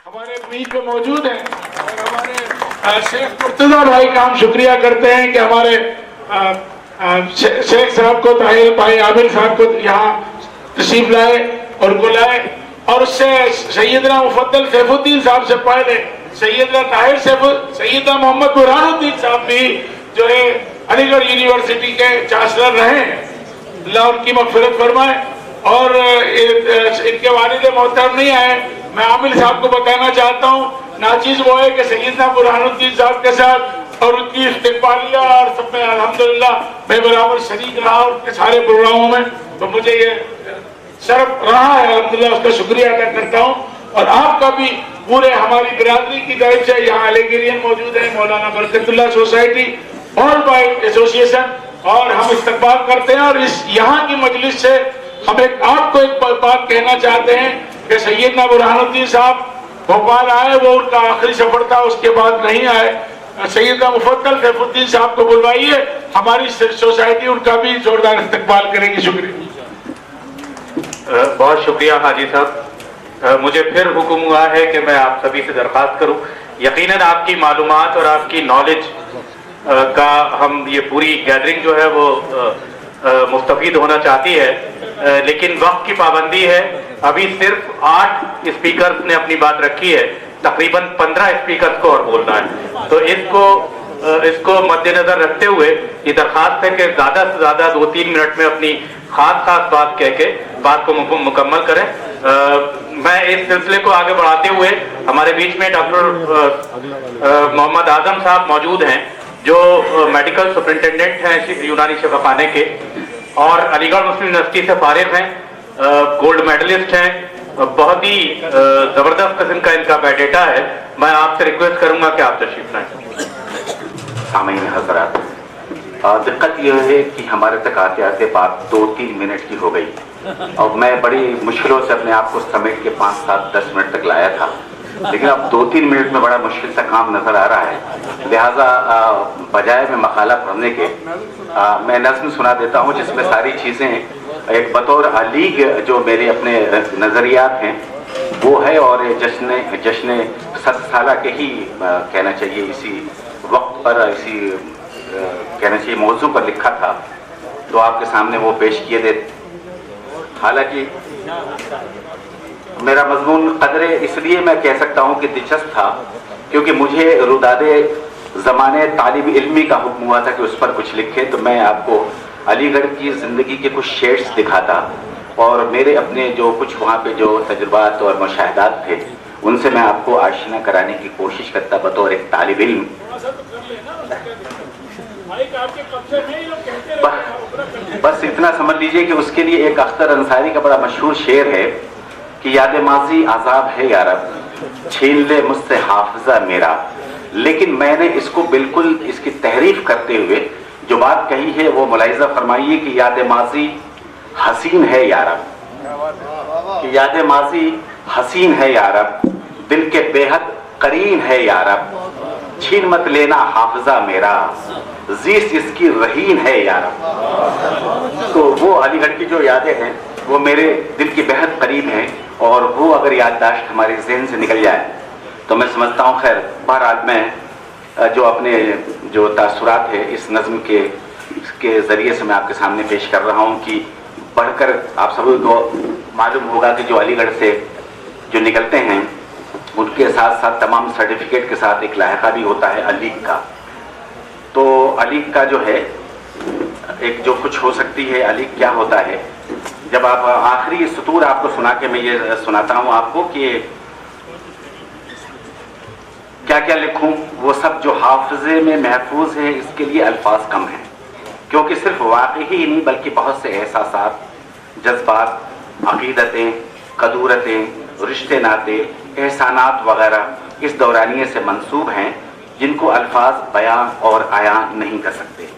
हमारे बीच में मौजूद हैं और हमारे शेख मुर्तजा भाई का हम शुक्रिया करते हैं कि हमारे शेख साहब को, ताहिर भाई आमिर साहब को यहाँ तशरीफ लाए और बुलाए, और उससे सैयदना मुफद्दल सैफुद्दीन साहब से पहले सैयदना मोहम्मद बुरहानुद्दीन साहब भी जो है अलीगढ़ यूनिवर्सिटी के चांसलर रहे हैं, अल्लाह उनकी मग़फ़िरत फरमाए। और इनके वालिद मोहतरम नहीं आए, मैं आमिर साहब को बताना चाहता हूँ, नाचीज वो है कि सैयदना बुरहानुद्दीन साहब के साथ और उनकी इस्तिक़बालिया और सब में अल्हम्दुलिल्लाह मैं बराबर शरीक रहा उनके सारे प्रोग्रामों में, तो मुझे ये शर्फ रहा है, अल्हम्दुलिल्लाह उसका शुक्रिया अदा करता हूँ। और आपका भी पूरे हमारी बिरादरी की तरफ से यहाँ अलीगढ़ियन मौजूद है, Maulana Barkatullah society old boy association, और हम इस्तकबाल करते हैं। और इस यहाँ की मजलिस से हम आपको एक बात कहना चाहते हैं कि सैयदना बुरहानुद्दीन साहब भोपाल आए, वो उनका आखिरी सफर था, उसके बाद नहीं आए। सैयदना मुफद्दल सैफुद्दीन साहब को बुलवाइए, हमारी सोसाइटी उनका भी जोरदार इस्तकबाल करेगी। शुक्रिया। बहुत शुक्रिया हाजी साहब। मुझे फिर हुक्म हुआ है कि मैं आप सभी से दरख्वास्त करूं, यकीनन आपकी मालूमात और आपकी नॉलेज का हम ये पूरी गैदरिंग जो है वो मुस्तफीद होना चाहती है, लेकिन वक्त की पाबंदी है। अभी सिर्फ 8 स्पीकर्स ने अपनी बात रखी है, तकरीबन 15 स्पीकर्स को और बोलना है, तो इसको मद्देनजर रखते हुए ये दरखास्त है कि ज़्यादा से ज़्यादा 2-3 मिनट में अपनी खास बात कह के बात को मुकम्मल करें। मैं इस सिलसिले को आगे बढ़ाते हुए हमारे बीच में डॉक्टर मोहम्मद आजम साहब मौजूद हैं, जो मेडिकल सुपरिटेंडेंट हैं यूनानी शिफाखाने के और अलीगढ़ मुस्लिम यूनिवर्सिटी से फारिग हैं, गोल्ड मेडलिस्ट हैं, बहुत ही ज़बरदस्त किस्म का इनका बायोडेटा है। मैं आपसे रिक्वेस्ट करूंगा कि आप तशरीफ लाएं। सामीन हज़रात, दिक्कत यह है कि हमारे तक आते आते बात 2-3 मिनट की हो गई और मैं बड़ी मुश्किलों से अपने आप को समेट के 5-7-10 मिनट तक लाया था, लेकिन अब 2-3 मिनट में बड़ा मुश्किल सा काम नज़र आ रहा है। लिहाजा बजाय में मकाला पढ़ने के मैं नज़्म सुना देता हूँ, जिसमें सारी चीज़ें एक बतौर अलीग जो मेरे अपने नज़रियात हैं वो है, और जश्न 7 साल के ही कहना चाहिए, इसी वक्त पर इसी कहना चाहिए मौजू पर लिखा था, तो आपके सामने वो पेश किए दे। हालांकि मेरा मजमून कदरे इसलिए मैं कह सकता हूँ कि दिलचस्प था, क्योंकि मुझे रुदादे ज़माने तालिब इल्मी का हुक्म हुआ था कि उस पर कुछ लिखे, तो मैं आपको अलीगढ़ की ज़िंदगी के कुछ शेड्स दिखाता और मेरे अपने जो कुछ वहाँ पे जो तजुर्बात और मुशाहिदात थे उनसे मैं आपको आशिना कराने की कोशिश करता बतौर एक तालिब इल्म। बस इतना समझ लीजिए कि उसके लिए एक अख्तर अंसारी का बड़ा मशहूर शेर है कि याद माजी आज़ाब है यारब, छीन ले मुझसे हाफिजा मेरा। लेकिन मैंने इसको बिल्कुल इसकी तहरीफ करते हुए जो बात कही है वो मुलाहिज़ा फरमाइए कि याद माजी हसीन है यारब, कि याद माजी हसीन है यारब, दिल के बेहद करीन है यारब, छीन मत लेना हाफिजा मेरा, जीस इसकी रहीन है यारब। तो वो अलीगढ़ की जो यादें हैं वो मेरे दिल के बेहद करीब हैं, और वो अगर याददाश्त हमारे ज़हन से निकल जाए तो मैं समझता हूँ खैर। बहरहाल मैं जो अपने जो तासुरात है इस नज़्म के ज़रिए से मैं आपके सामने पेश कर रहा हूँ कि पढ़कर आप सभी को मालूम होगा कि जो अलीगढ़ से जो निकलते हैं उनके साथ साथ तमाम सर्टिफिकेट के साथ एक लायका भी होता है अलीग का। तो अलीग का जो है एक जो कुछ हो सकती है, अलीग क्या होता है, जब आप आखिरी सतूर आपको सुना के मैं ये सुनाता हूँ आपको कि क्या क्या लिखूं, वो सब जो हाफिजे में महफूज है इसके लिए अल्फाज कम हैं, क्योंकि सिर्फ वाक़ई ही नहीं बल्कि बहुत से एहसासात, जज्बात, अक़ीदतें, कदूरतें, रिश्ते नाते, एहसानात वगैरह इस दौरानिए से मंसूब हैं जिनको अल्फाज बयान और आयान नहीं कर सकते।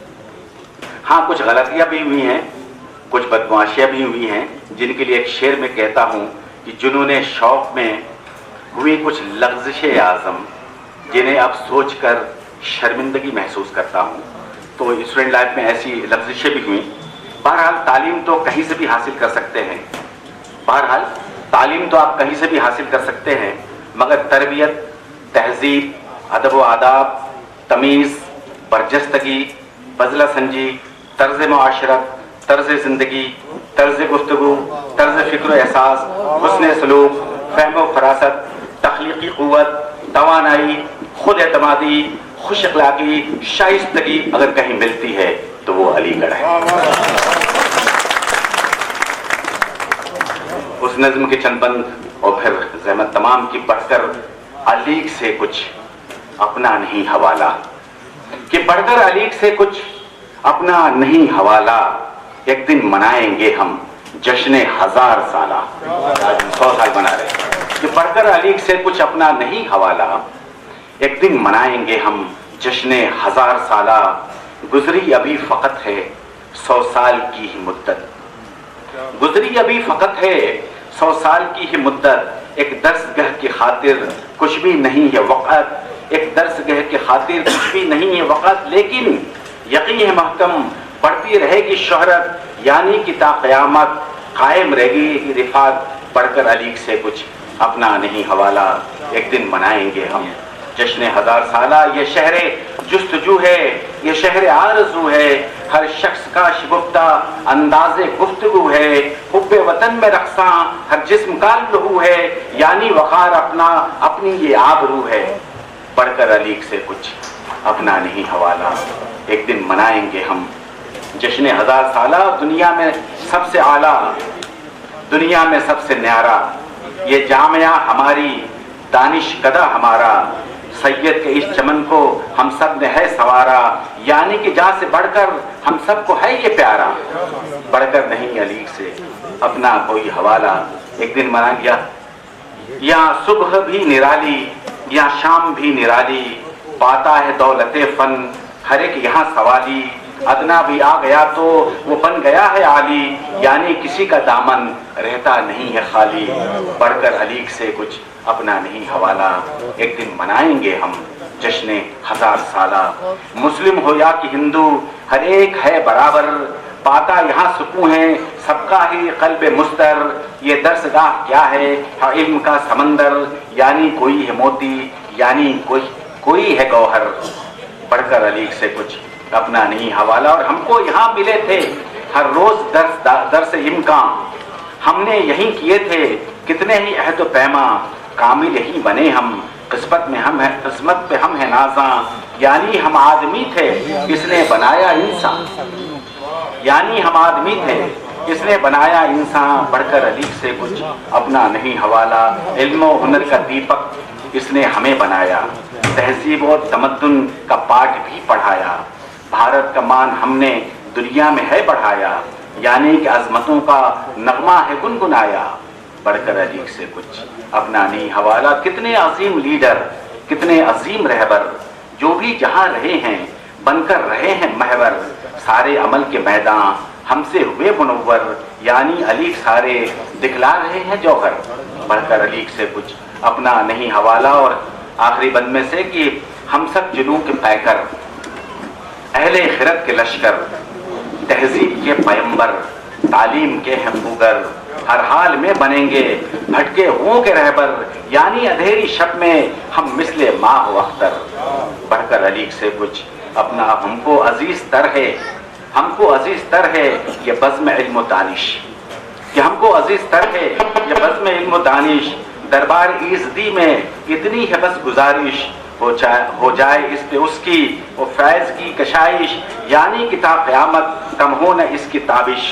हाँ, कुछ गलतियाँ भी हुई हैं, कुछ बदमाशियाँ भी हुई हैं, जिनके लिए एक शेर में कहता हूँ कि जुनूने शौक़ में हुई कुछ लग़्ज़िशे आज़म, जिन्हें अब सोचकर शर्मिंदगी महसूस करता हूँ। तो स्टूडेंट लाइफ में ऐसी लग़्ज़िशें भी हुई। बहरहाल तालीम तो कहीं से भी हासिल कर सकते हैं, बहरहाल तालीम तो आप कहीं से भी हासिल कर सकते हैं, मगर तरबियत, तहजीब, अदब व आदाब, तमीज़, बरजस्तगी, बज़ला संजी, तर्ज़ मुआशरत, तर्ज़ ज़िंदगी, तर्ज़ गुफ्तगू, तर्ज़ फ़िक्र एहसास, हुस्न सलूक, फ़हम व फ़रासत, तख्लीक़ी क़ुव्वत, तवानाई, खुद एतमादी, खुश अखलाक़ी, शाइस्तगी अगर कहीं मिलती है तो वो अलीगढ़ है। उस नज़्म के चंद बंद और फिर ज़हमत तमाम की बढ़कर अलीग से कुछ अपना नहीं हवाला, कि बढ़कर अलीग से कुछ अपना नहीं हवाला, एक दिन मनाएंगे हम जश्न 1000 साला। 100 साल मना रहे कि बढ़कर अलीग से कुछ अपना नहीं हवाला, एक दिन मनाएंगे हम जश्न 1000 साला। गुजरी अभी फ़कत है 100 साल की ही मुद्दत, गुजरी अभी फ़कत है 100 साल की ही मुद्दत, एक दर्सगह की खातिर कुछ भी नहीं है वक़्त, एक दर्सगह की खातिर कुछ भी नहीं है वक़्त, लेकिन यकीन है महकम बढ़ती रहेगी शोहरत, यानी कि ता क़यामत कायम रहेगी रिफ़ात। बढ़कर अलीग से कुछ अपना नहीं हवाला, एक दिन मनाएंगे हम जश्न 1000 साला। ये शहरे जुस्तजू है, ये शहरे आरज़ू है, हर शख्स का शिगुफ्ता अंदाज़े गुफ्तगू है, हुब्बे वतन में रक्सा हर जिस्म का लहू है, यानी वक़ार अपना अपनी ये आबरू है। बढ़कर अलीग से कुछ अपना नहीं हवाला, एक दिन मनाएंगे हम जश्न 1000 साला। दुनिया में सबसे आला, दुनिया में सबसे न्यारा ये जामिया हमारी, दानिश कदा हमारा, सैयद के इस चमन को हम सब ने है सवारा, यानी कि जहाँ से बढ़कर हम सबको है ये प्यारा। बढ़कर नहीं अलीग से अपना कोई हवाला, एक दिन मना गया। यहाँ सुबह भी निराली, यहाँ शाम भी निराली, पाता है दौलते फन हर एक यहाँ सवाली, अदना भी आ गया तो वो बन गया है आली, यानी किसी का दामन रहता नहीं है खाली। बढ़कर अलीग से कुछ अपना नहीं हवाला, एक दिन मनाएंगे हम जश्न 1000 साला। मुस्लिम हो या कि हिंदू हर एक है बराबर, पाता यहाँ सुकून है सबका ही क़ल्ब मुस्तर, ये दर्सगाह क्या है इल्म का समंदर, यानी कोई है मोती, यानी कोई है गौहर। बढ़कर अलीग से कुछ अपना नहीं हवाला। और हमको यहाँ मिले थे हर रोज दर्स इम्कां, हमने यहीं किए थे कितने ही अहद पैमा, कामिल ही बने हम किस्मत में हम है, किस्मत पे हम है नाज़ा, यानी हम आदमी थे इसने बनाया इंसान, यानी हम आदमी थे इसने बनाया इंसान। बढ़कर अलीग से कुछ अपना नहीं हवाला, इल्म और हुनर का दीपक इसने हमें बनाया, तहजीब और तमद्दुन का पाठ भी पढ़ाया, भारत का मान हमने दुनिया में है बढ़ाया, यानी कि अजमतों का नगमा है गुनगुनाया। बढ़कर अलीग से कुछ अपना नहीं हवाला। कितने अजीम लीडर, कितने अजीम रहबर, जो भी जहाँ रहे हैं बनकर रहे हैं महवर, सारे अमल के मैदान हमसे हुए मुनव्वर, यानी अलीग सारे दिखला रहे हैं जौहर। बढ़कर अलीग से कुछ अपना नहीं हवाला। और आखिरी बंद में से कि हम सब जुनून के पैकर, अहले खिरत के लश्कर, तहजीब के पैगंबर, तालीम के हैं खूगर, हर हाल में बनेंगे भटके हुओं के रहबर, यानी अंधेरी शब में हम मिसले माह व अख्तर। बढ़कर अलीग से कुछ अपना हमको अजीज तर है, हमको अजीज तर है ये बज़्म इल्म दानिश, कि हमको अजीज तर है ये बज़्म इल्म दानिश। दरबार इज़्ज़ती में इतनी है बस गुजारिश, हो जाए इस पे उसकी वो फैज़ की कशाइश, यानी कि ता क़यामत कम हो न इसकी ताबिश।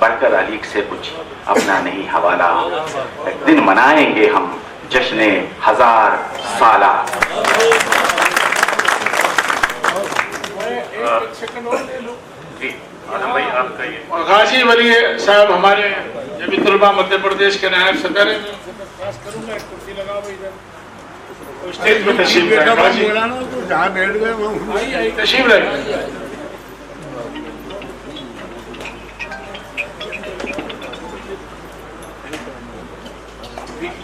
बढ़कर अलीग से कुछ अपना नहीं हवाला, एक दिन मनाएंगे हम जश्न 1000 साला। जी आदम भाई आपका ये। और गाजी वली साहब हमारे जमीयत उलमा मध्य प्रदेश के नायब सदर हैं, कुर्सी लगाओ इधर स्टेज पे तशरीफ लाए, गाजी तशरीफ लाए।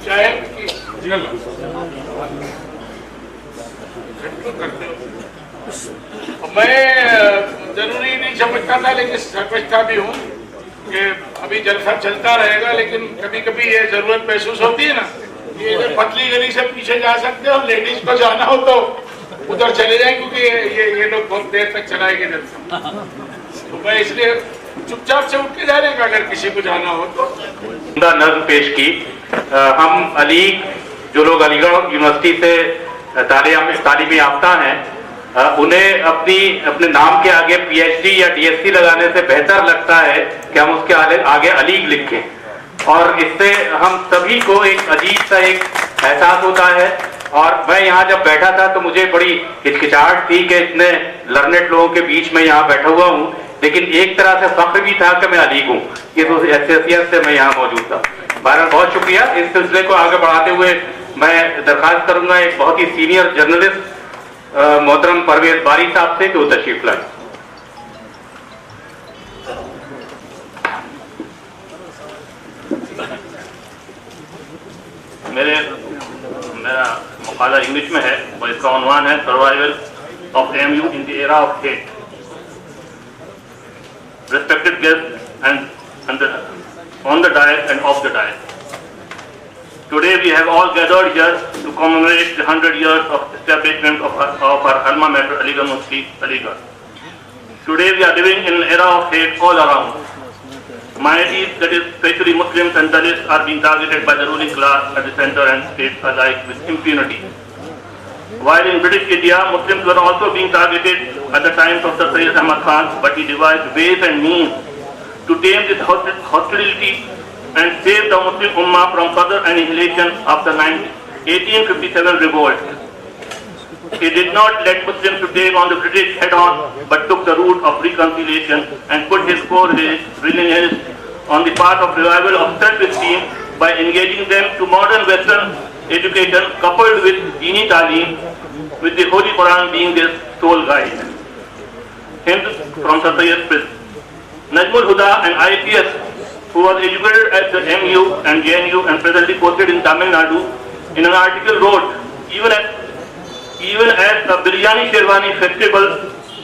चाहे मैं जरूरी नहीं समझता था, लेकिन समझता भी हूँ कि अभी जलसा चलता रहेगा, लेकिन कभी कभी ये जरूरत महसूस होती है ना ये इधर पतली गली से पीछे जा सकते हो, लेडीज को जाना हो तो उधर चले जाए, क्योंकि ये लोग बहुत देर तक चलाएंगे इधर से। तो मैं इसलिए चुपचाप से उठ के जा रहे हैं, अगर किसी को जाना हो तो। नज़्म पेश की। हम अली जो लोग अलीगढ़ यूनिवर्सिटी से तालीमी याफ्ता हैं, उन्हें अपने नाम के आगे पीएचडी या डीएससी लगाने से बेहतर लगता है कि हम उसके आगे अली लिखें, और इससे हम सभी को एक अजीब सा एक एहसास होता है। और मैं यहाँ जब बैठा था तो मुझे बड़ी हिचकिचाहट थी कि इतने लर्नेड लोगों के बीच में यहाँ बैठा हुआ हूँ, लेकिन एक तरह से फख्र भी था कि मैं अली हूँ, इस हैसियत से मैं यहाँ मौजूद था। बहरहाल बहुत शुक्रिया। इस सिलसिले को आगे बढ़ाते हुए मैं दरख्वास्त करूंगा एक बहुत ही सीनियर जर्नलिस्ट मोहतरम परवेज बारी साहब से कि वो तशरीफ लाए। मेरा मकाला इंग्लिश में है और इसका उन्वान है survival of MU in the era of hate. Respected guests and on the dais and off the dais. Today we have all gathered here to commemorate the 100 years of establishment of our alma mater Aligarh University, Aligarh. Today we are living in an era of hate all around. Minorities, that is especially Muslims and Dalits, are being targeted by the ruling class at the center and states alike with impunity. While in British India, Muslims were also being targeted at the times of Sir Syed Ahmad Khan, but he devised ways and means to tame this hostility and save the Muslim Ummah from further annihilation after 1857 revolt. He did not let Muslims to take on the British head-on, but took the route of reconciliation and put his core religions on the path of revival of self-esteem by engaging them to modern Western education coupled with Dini Taaleem, with the Holy Quran being their sole guide. Hymns from Sir Syed Prince. Najmul Huda, an IPS who was educated at the MU and JNU and presently posted in Tamil Nadu, in an article wrote, even as a Biryani Sherwani festival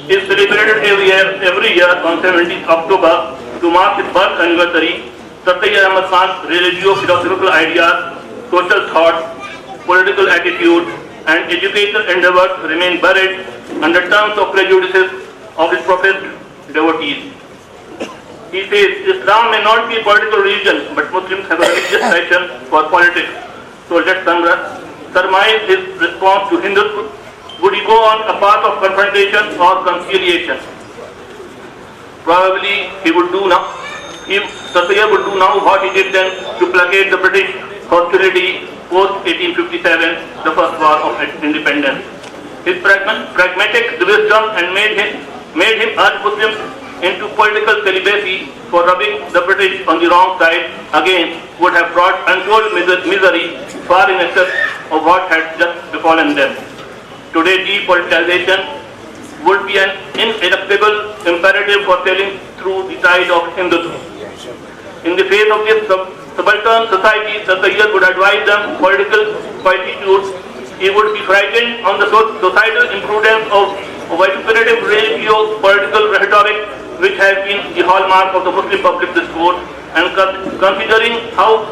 is celebrated every year on 17th October to mark his birth anniversary, Sir Syed Ahmad Khan's religio-philosophical ideas, social thought, political attitude, and educational endeavors remain buried under terms of prejudices of his professed devotees. He says, Islam may not be a political religion, but Muslims have a religious passion for politics. So let's surmise his response to Hindutva. Would he go on a path of confrontation or conciliation? Probably he would do now. Sir Syed would do now what he did then to placate the British hostility post 1857, the first war of independence. His pragmatic wisdom and made him urge Muslims into political celibacy for rubbing the British on the wrong side again would have brought untold misery far in excess of what had just befallen them. Today depoliticization would be an ineluctable imperative for sailing through the tide of Hindutva. In the face of this subaltern society, Sir Syed would advise them political fortitude. He would be frightened on the societal imprudence of vituperative religio-political rhetoric which has been the hallmark of the Muslim public discourse, and considering how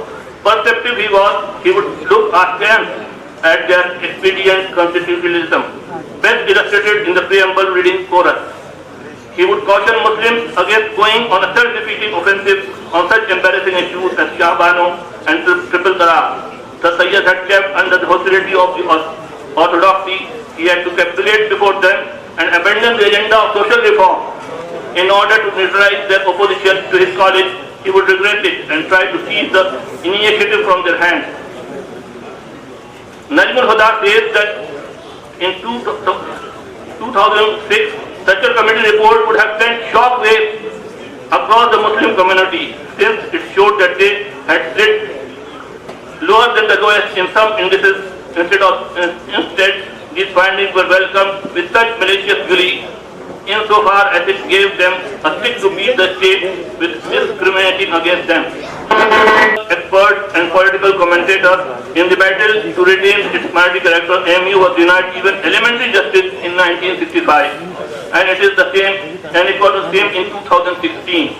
perceptive he was, he would look askance at their expedient constitutionalism, best illustrated in the preamble reading chorus. He would caution Muslims against going on a self-defeating offensive on such embarrassing issues as Shah Bano and Triple Talaq. Sir Syed had kept under the hostility of the orthodoxy. He had to capitulate before them and abandon the agenda of social reform. In order to neutralize their opposition to his college, he would regret it and try to seize the initiative from their hands. Najmul Huda says that in 2006, such a committee report would have sent shockwaves across the Muslim community, since it showed that they had slid lower than the lowest in some indices. Instead, these findings were welcomed with such malicious glee, insofar as it gave them a stick to beat the state with discriminating against them. Experts and political commentators in the battle to retain its minority character, MU was denied even elementary justice in 1965, and it was the same in 2016.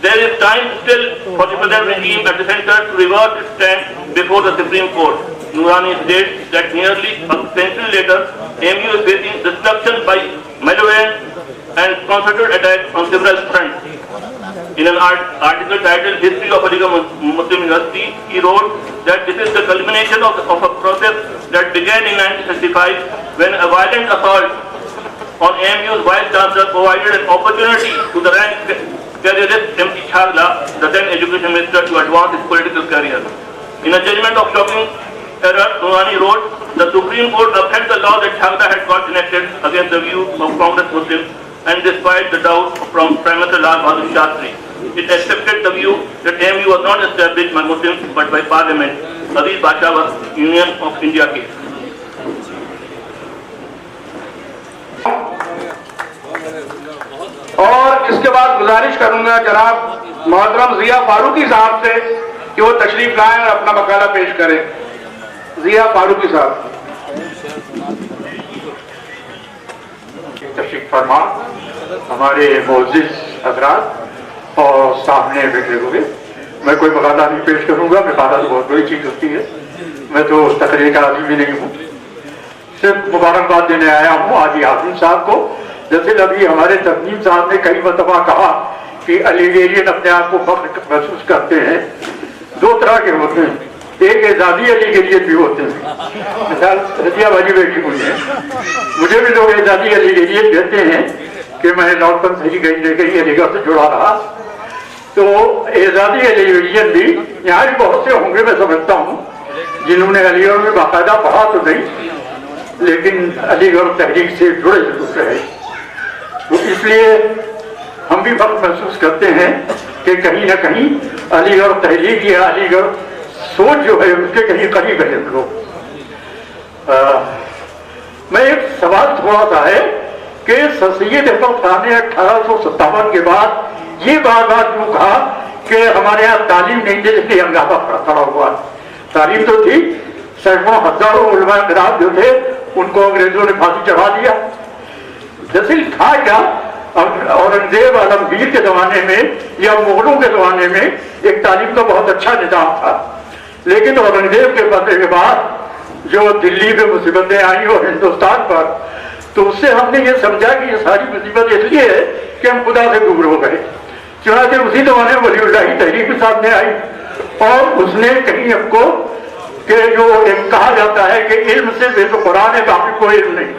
There is time still for the present regime at the center to reverse its stand before the Supreme Court. Noorani states that nearly a century later, AMU is facing destruction by malevolent and concerted attacks on several fronts. In an article titled History of Aligarh Muslim University, he wrote that this is the culmination of a process that began in 1965 when a violent assault on AMU's Vice Chancellor provided an opportunity to the rank careerist M.T. Chhagla, the then Education Minister, to advance his political career. In a judgment of shocking error, Noorani wrote, the Supreme Court upheld the law that Chhagla had got enacted against the views of Congress Muslims and despite the doubt from Prime Minister Lal Bahadur Shastri. It accepted the view that AMU was not established by Muslims but by Parliament. Aziz Basha was Union of India case. और इसके बाद गुजारिश करूंगा जनाब मोहतरम जिया फारूकी साहब से कि वो तशरीफ लाएं और अपना मकाला पेश करें। जिया फारूकी साहब तशरीफ फरमा, हमारे मोअज़्ज़िज़ हज़रात और सामने बैठे हुए, मैं कोई मकाला नहीं पेश करूंगा, मकाला तो बहुत बड़ी चीज़ होती है, मैं तो तकरीर का आदमी भी नहीं हूँ, सिर्फ मुबारकबाद देने आया हूँ हाजी हाफिज़ साहब को। जैसे अभी हमारे तस्नीम साहब ने कई मरतबा कहा कि अलीगेरियन अपने आप को फख्र महसूस करते हैं, दो तरह के होते हैं, एक एजाजी अलीगेरियन भी होते हैं, मिसाल रजिया बाजी बैठी हुई है, मुझे भी लोग एजाजी अलीगेरियन कहते हैं कि मैं नॉर्थन सही कहीं अलीगढ़ से जुड़ा रहा, तो एजाजी अलीगेरियन भी यहाँ भी बहुत से होंगे मैं समझता हूँ जिन्होंने अलीगढ़ में बाकायदा पढ़ा तो नहीं लेकिन अलीगढ़ तहरीक से जुड़े जरूर रहे। तो इसलिए हम भी फख्र महसूस करते हैं कि कहीं ना कहीं अलीगढ़ तहरीक या अलीगढ़ सोच जो है उसके कहीं करीब है हम लोग। मैं एक सवाल थोड़ा सा है कि सर सैयद अहमद खान ने 1857 के बाद ये बार बार क्यों कहा कि हमारे यहाँ तालीम नहीं दे, इसलिए हंगामा खड़ा हुआ। तालीम तो थी, सैकड़ों हजारों उलमा किराम जो थे उनको अंग्रेजों ने फांसी चढ़ा दिया। दरअसल था क्या, औरंगजेब आलमगीर के जमाने में या मुगलों के जमाने में एक तालीम का बहुत अच्छा निजाम था, लेकिन औरंगजेब के पतन के बाद जो दिल्ली में मुसीबतें आई और हिंदुस्तान पर, तो उससे हमने ये समझा कि ये सारी मुसीबत इसलिए है कि हम खुदा से दूर हो गए। चुनांचे उसी जमाने में वलीउल्लाह तहरीक सामने आई और उसने कहीं हमको कि जो एक कहा जाता है कि इल्म से बेशो कुरान है, बाकी कोई इल्म नहीं,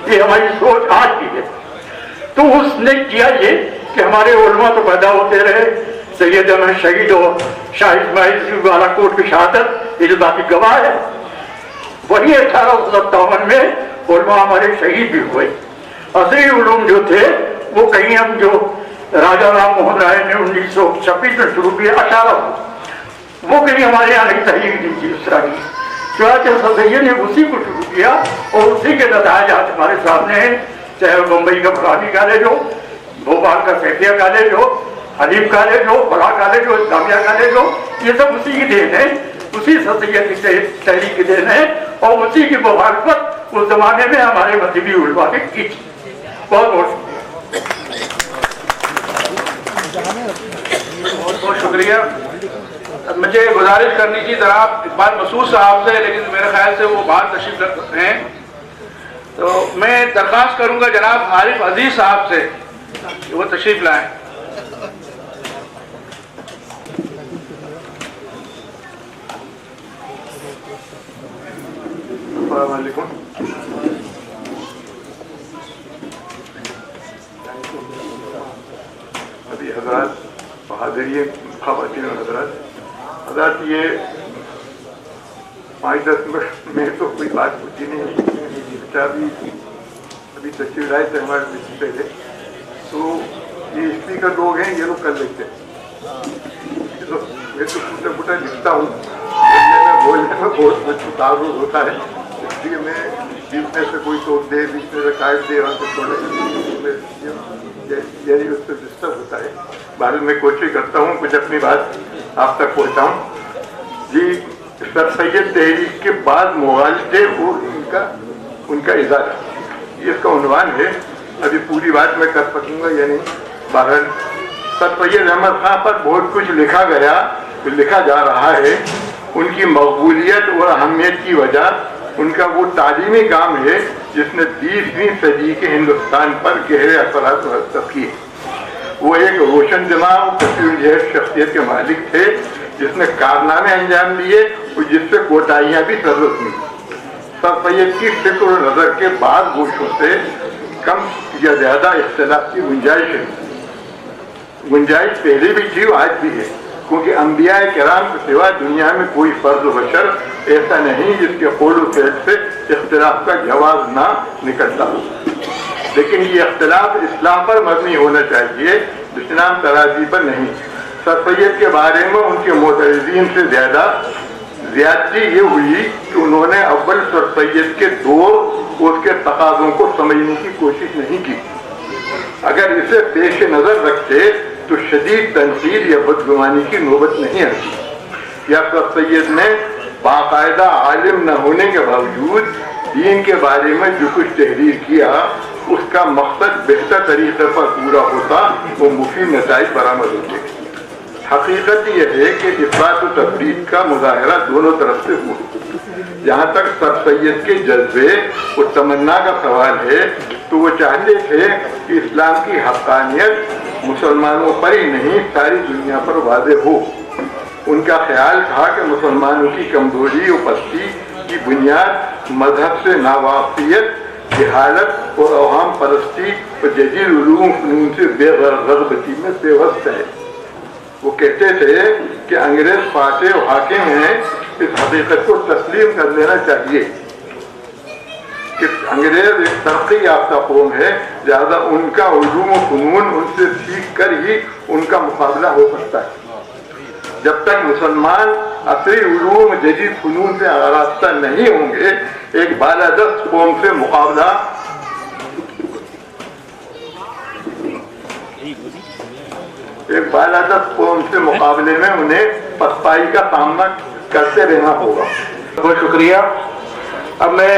ये हमारी सोच आज की है। तो उसने किया ये कि हमारे उलमा तो पैदा होते रहे, सैयद अहमद शहीद और शाह इस्माइल बालाकोट की शहादत ये जो बाकी गवाह है, वही 1857 में उलमा हमारे शहीद भी हुए। असली उलूम जो थे वो कहीं हम जो राजा राम मोहन राय ने 1926 में शुरू किया 1800, वो कहीं हमारे यहाँ नहीं तहरीक नहीं थी उस तरह की। चुनांचे सैयद ने उसी को शुरू किया और उसी के नताज आज हमारे सामने हैं, चाहे बम्बई का फलानी कॉलेज हो, भोपाल का सैफिया कॉलेज हो, हलीम कॉलेज हो, फला कॉलेज हो, इस्लामिया कॉलेज हो, ये सब उसी की देन है, उसी सैयद की तहरीक की देन है और उसी की मुखालफत उस जमाने में हमारे मजहबी उलमा ने की थी। बहुत बहुत शुक्रिया। मुझे गुजारिश करनी थी जनाब इकबाल मसूद साहब से, लेकिन मेरे ख्याल से वो बाहर तशरीफ हैं, तो मैं दरख्वास्त करूंगा जनाब आरिफ अजीज साहब से कि वो तशरीफ लाएं। अस्सलाम वालेकुम। अभी हजरत बहादुरी ख़वातीन और हजरत ये 5-10 मिनट में तो कोई बात पूछी नहीं, अभी तशरीफ लाए थे हमारे पहले, तो ये स्पीकर लोग हैं, ये लोग कर लेते हैं, तो मैं तो फूटा फूटा लिखता हूँ, बोलने में बहुत तारुफ होता है, इसलिए मैं बीच में से कोई टोक दे, बीच में से काट दे और थोड़े यानी उससे डिस्टर्ब होता है। बाद में कोशिश करता हूँ कुछ अपनी बात आप तक पहुँचाऊँ। जी, सर सैयद तहरीक के बाद मुगालते वो उनका इजारा, ये इसका उन्वान है। अभी पूरी बात मैं कर सकूँगा या नहीं, बहरहाल सर सैयद अहमद खां पर बहुत कुछ लिखा जा रहा है। उनकी मकबूलियत और अहमियत की वजह उनका वो तालीमी काम है जिसने 20वीं सदी के हिंदुस्तान पर गहरे असरात मुरतब किए। वो एक रोशन दिमाग कसीर शख्सियत के मालिक थे जिसने कारनामे अंजाम दिए और जिससे कोताहियाँ भी सरजद हुई। सर सैयद की फिक्र और नज़र के बाद गोशों से कम या ज़्यादा इख्तिलाफ की गुंजाइश पहले भी थी, आज भी है, क्योंकि अंबिया किराम के सिवा दुनिया में कोई फर्ज बशर ऐसा नहीं जिसके कौल फेल से इख्तिलाफ का जवाब ना निकलता हो। लेकिन ये इख्तिलाफ इस्लाम पर मबनी होना चाहिए, इस्लाम तराजी पर नहीं। सर सैयद के बारे में उनके मोतज़ीन से ज्यादती ये हुई कि उन्होंने अव्वल सर सैयद के दौर और उसके तकाज़ों को समझने की कोशिश नहीं की। अगर इसे पेश नज़र रखते तो शदीद तनकीद या बदगुमानी की नौबत नहीं आती। या सर सैयद ने बाकायदा आलिम न होने के बावजूद दीन के बारे में जो कुछ तहरीर किया उसका मकसद बेहतर तरीके पर पूरा होता वो मुफीद नताइज बरामद होते। हकीकत यह है कि इफ़रात और तफरीद का मुजाहरा दोनों तरफ से हुआ। जहाँ तक सर सैयद के जज्बे और तमन्ना का सवाल है तो वो चाहते थे कि इस्लाम की हक़ानियत मुसलमानों पर ही नहीं सारी दुनिया पर वाज़ेह हो। उनका ख्याल था कि मुसलमानों की कमजोरी और पस्ती की बुनियाद मजहब से नावाफियत, जहालत और अवाम परस्ती और जदीद उलूम फ़नून से बेगरबती में पेवस्त है। वो कहते थे कि अंग्रेज फाते और हाकिम हैं, इस हकीकत को तस्लीम कर लेना चाहिए कि अंग्रेज एक तरक्की याफ्ता कौम है, ज़्यादा उनका उलूम और फ़नून उनसे सीख कर ही उनका मुकाबला हो सकता है। जब तक मुसलमान असली उलूम जदीद फ़नून से आरास्ता नहीं होंगे एक बालादस्त कौम से मुकाबले में उन्हें पसपाई का सामना करते रहना होगा। बहुत शुक्रिया। अब मैं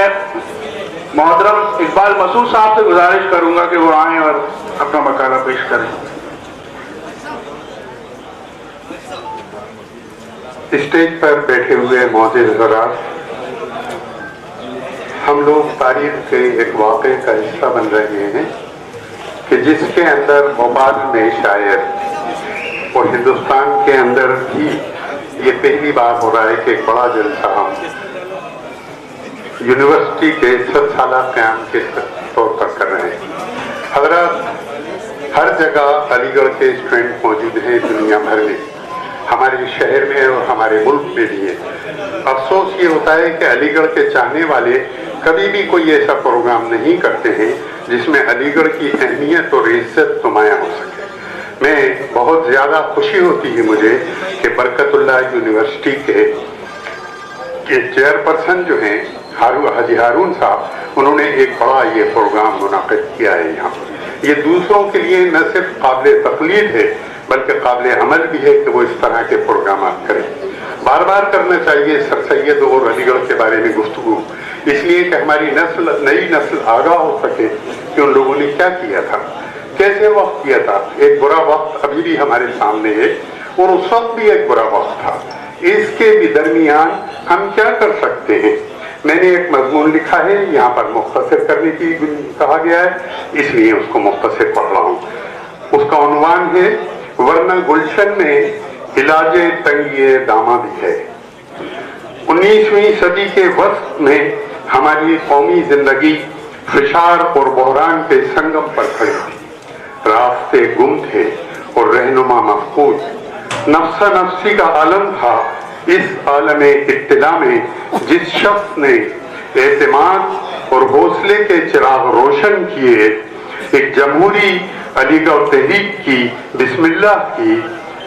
मोहतरम इकबाल मसूद साहब से गुजारिश करूंगा कि वो आएं और अपना मकाला पेश करें। स्टेज पर बैठे हुए मौजूद हज़रात, हम लोग तारीख के एक वाक़े का हिस्सा बन रहे हैं कि जिसके अंदर भोपाल में शायद और हिंदुस्तान के अंदर भी ये पहली बार हो रहा है कि एक बड़ा जलसा हम यूनिवर्सिटी के 7 साला क़याम के तौर पर कर रहे हैं। हज़रात, हर जगह अलीगढ़ के स्टूडेंट मौजूद हैं दुनिया भर में, हमारे शहर में और हमारे मुल्क में भी है। अफसोस ये होता है कि अलीगढ़ के चाहने वाले कभी भी कोई ऐसा प्रोग्राम नहीं करते हैं जिसमें अलीगढ़ की अहमियत और इज्जत नुमायां हो सके। मैं बहुत ज़्यादा खुशी होती है मुझे कि बरकतुल्लाह यूनिवर्सिटी के चेयरपर्सन जो हैं हाजी हारून साहब, उन्होंने एक बड़ा ये प्रोग्राम मुनाक़िद किया है यहाँ पर। ये दूसरों के लिए न सिर्फ काबिल तक़लीद है बल्कि काबिल अमल भी है कि वो इस तरह के प्रोग्राम करें। बार बार करना चाहिए सर सैयद और अलीगढ़ के बारे में गुफ्तगू, इसलिए कि हमारी नई नस्ल आगाह हो सके कि उन लोगों ने क्या किया था, कैसे वक्त किया था। एक बुरा वक्त अभी भी हमारे सामने है और उस वक्त भी एक बुरा वक्त था। इसके भी दरमियान हम क्या कर सकते हैं। मैंने एक मजमून लिखा है, यहाँ पर मुख्तसर करने की कहा गया है, इसलिए उसको मुख्तसर पढ़ रहा हूँ। उसका उन्वान है वरना गुलशन में इलाजे तंगिए दामादी है। 19वीं सदी के वक्त में हमारी कौमी जिंदगी फिशार और बहरान के संगम पर खड़ी थी। रास्ते गुम थे और रहनुमा मफकूद। नफ्सा नफ्सी का आलम था। इस आलम इत्तिला में जिस शख्स ने एतमाद और हौसले के चिराग रोशन किए, एक जमहूरी अलीगढ़ तहरीक की बिस्मिल्लाह की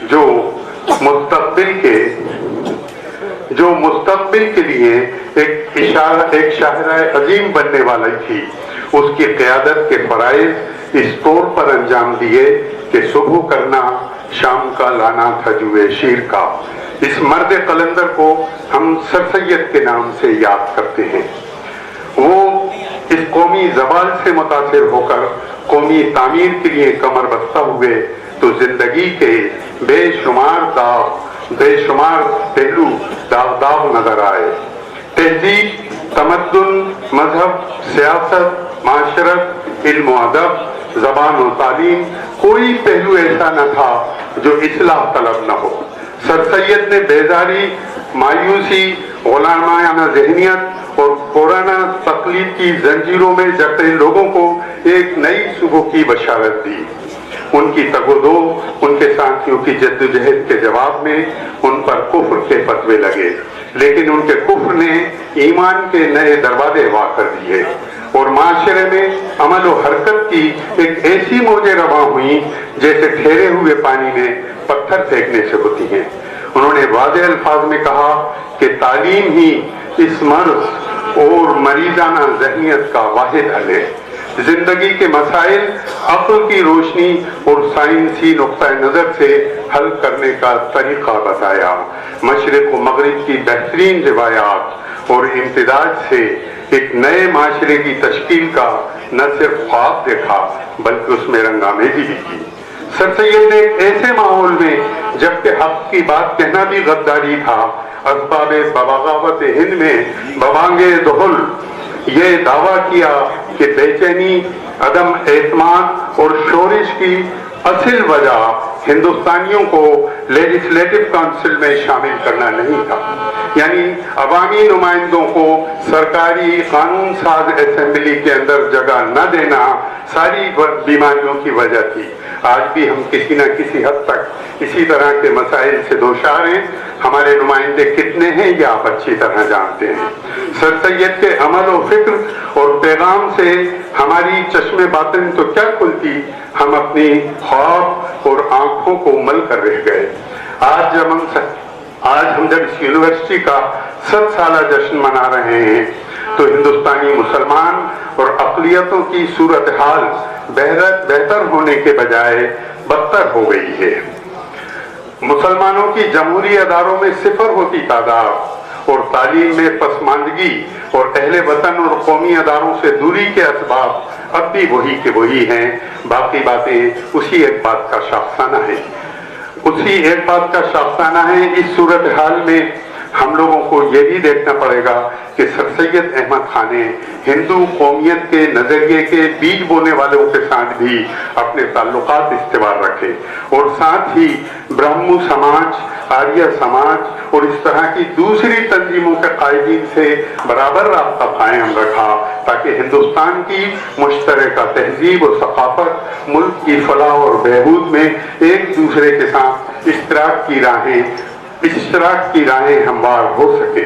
जो मुस्तकबिल के लिए एक शाहरा अजीम बनने वाली थी, उसकी क़यादत के फ़राइज़ इस तौर पर अंजाम दिए कि सुबह करना शाम का लाना था जुए शीर का। इस मर्द कलंदर को हम सर सैयद के नाम से याद करते हैं। वो इस कौमी ज़बान से मुतासिर होकर कौमी तामीर के लिए कमर बस्ता हुए तो जिंदगी के बेशुमार पहलू दाग नजर आए। तहजीब, तमद्दुन, मजहब, सियासत, माशरत, इल्म अदब, जबान और तालीम, कोई पहलू ऐसा न था जो इस्लाह तलब न हो। सर सैयद ने बेजारी, मायूसी, गुलामाना जहनियत और पुराना तकलीफ की जंजीरों में जकड़े लोगों को एक नई सुबह की बशारत दी। उनकी तगोदो, उनके साथियों की जद्दोजहद के जवाब में उन पर कुफ्र के फतवे लगे, लेकिन उनके कुफ्र ने ईमान के नए दरवाजे वा कर दिए और माशरे में अमल और हरकत की एक ऐसी मौजें रवा हुई जैसे ठहरे हुए पानी में पत्थर फेंकने से होती हैं। उन्होंने वाज़ेह अल्फाज में कहा कि तालीम ही इस मर्ज और मरीजाना ज़हनियत का वाहिद हल है। जिंदगी के मसाइल अक्ल की रोशनी और साइंसी नुक्ता नज़र से हल करने का तरीका बताया। मशरिक व मगरिब की बेहतरीन रिवायात और इम्तिदाज से एक नए माशरे की तश्कील का न सिर्फ ख्वाब देखा बल्कि उसमें रंगामेजी भी की। सर सैयद ने ऐसे माहौल में जबकि हक की बात कहना भी गद्दारी था, असबाब बगावत हिंद में बवांगे दुहुल ये दावा किया कि बेचैनी, अदम एतमाद और शोरिश की असल वजह हिंदुस्तानियों को लेजिस्लेटिव काउंसिल में शामिल करना नहीं था, यानी अवामी नुमाइंदों को सरकारी कानून साज असेंबली के अंदर जगह न देना सारी बीमारियों की वजह थी। आज भी हम किसी न किसी हद तक इसी तरह के मसाइल से दोचार हैं। हमारे नुमाइंदे कितने हैं ये आप अच्छी तरह जानते हैं। सर सैयद के अमल और फिक्र और पैगाम से हमारी चश्मे बातिन तो क्या खुलती, हम अपनी ख्वाब और आंखों को मल कर रह गए। आज हम जब इस यूनिवर्सिटी का 7 साला जश्न मना रहे हैं तो हिंदुस्तानी मुसलमान और अक़लियतों की सूरत हाल बेहतर होने के बजाय बदतर हो गई है। मुसलमानों की जमहूरी अदारों में सिफर होती तादाद और तालीम में पसमानदगी और अहले वतन और कौमी अदारों से दूरी के असबाब अब भी वही के वही हैं। बाकी बातें उसी एक बात का शाफसाना है। इस सूरत हाल में हम लोगों को यह भी देखना पड़ेगा कि सर सैयद अहमद खान ने हिंदू कौमियत के नजरिए के बीज बोने वालों के साथ भी अपने ताल्लुकात इस्तेवाल रखे और साथ ही ब्राह्मण समाज, आर्य समाज और इस तरह की दूसरी तंजीमों के कायदीन से बराबर रास्ता कायम रखा ताकि हिंदुस्तान की मुश्तरका तहजीब और सकाफत, मुल्क की फलाह और बहबूद में एक दूसरे के साथ इश्तराक की राहें हमवार हो सके।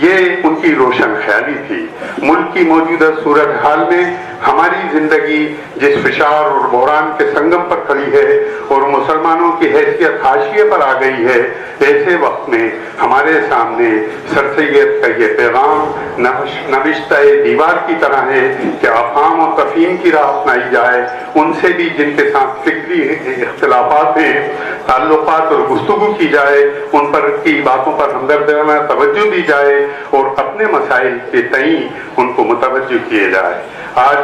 ये उनकी रोशन ख्याली थी। मुल्क की मौजूदा सूरत हाल में हमारी जिंदगी जिस फिशार और बहरान के संगम पर खड़ी है और मुसलमानों की हैसियत हाशिए पर आ गई है, ऐसे वक्त में हमारे सामने सर सैयद का ये पैगाम नविश्ता-ए दीवार की तरह है कि अफाम और तफहीम की राह अपनाई जाए। उनसे भी जिनके साथ फिक्री इख्तिलाफात हैं, ताल्लुकात और गुफ्तगू की जाए, उन पर की बातों पर हमदर्दाना तवज्जो दी जाए और अपने मसाइल के तई उनको मुतवज्जो किए जाए। आज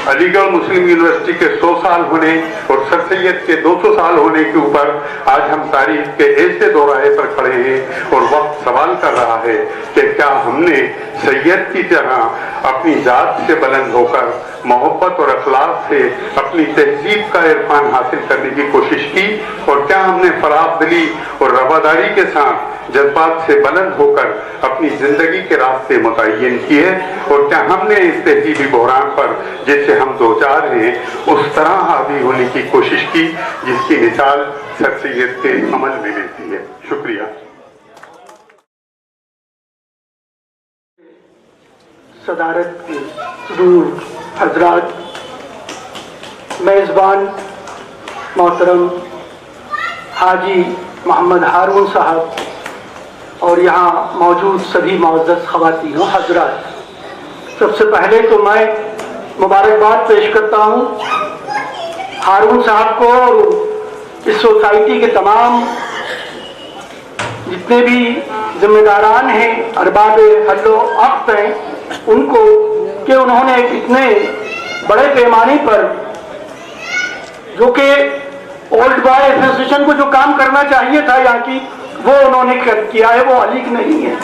अलीगढ़ मुस्लिम यूनिवर्सिटी के 100 साल होने और सर सैयद के 200 साल होने के ऊपर आज हम तारीख के ऐसे दोराहे पर खड़े हैं और वक्त सवाल कर रहा है कि क्या हमने सैयद की तरह अपनी जात से बुलंद होकर मोहब्बत और अखलाक से अपनी तहजीब का इरफान हासिल करने की कोशिश की और क्या हमने फराख दिली और रवादारी के साथ जज्बात से बुलंद होकर अपनी जिंदगी के रास्ते मुतय्यन किए और क्या हमने इस तहजीबी बहरान पर जिससे हम दो चार हैं उस तरह हावी होने की कोशिश की जिसकी मिसाल सर सैयद के अमल में मिलती है। शुक्रिया। सदारत के दूर हजरात, मेज़बान मोहतरम हाजी मोहम्मद हारून साहब और यहाँ मौजूद सभी मुअज़्ज़ज़ ख़वातीन और हज़रात, सबसे पहले तो मैं मुबारकबाद पेश करता हूँ हारून साहब को और इस सोसाइटी के तमाम जितने भी जिम्मेदारान हैं, अरबाब हल्लो अक़्त हैं, उनको कि उन्होंने इतने बड़े पैमाने पर जो कि ओल्ड बॉय एसोसिएशन को जो काम करना चाहिए था यहाँ की, वो उन्होंने किया है, वो अलीग नहीं है।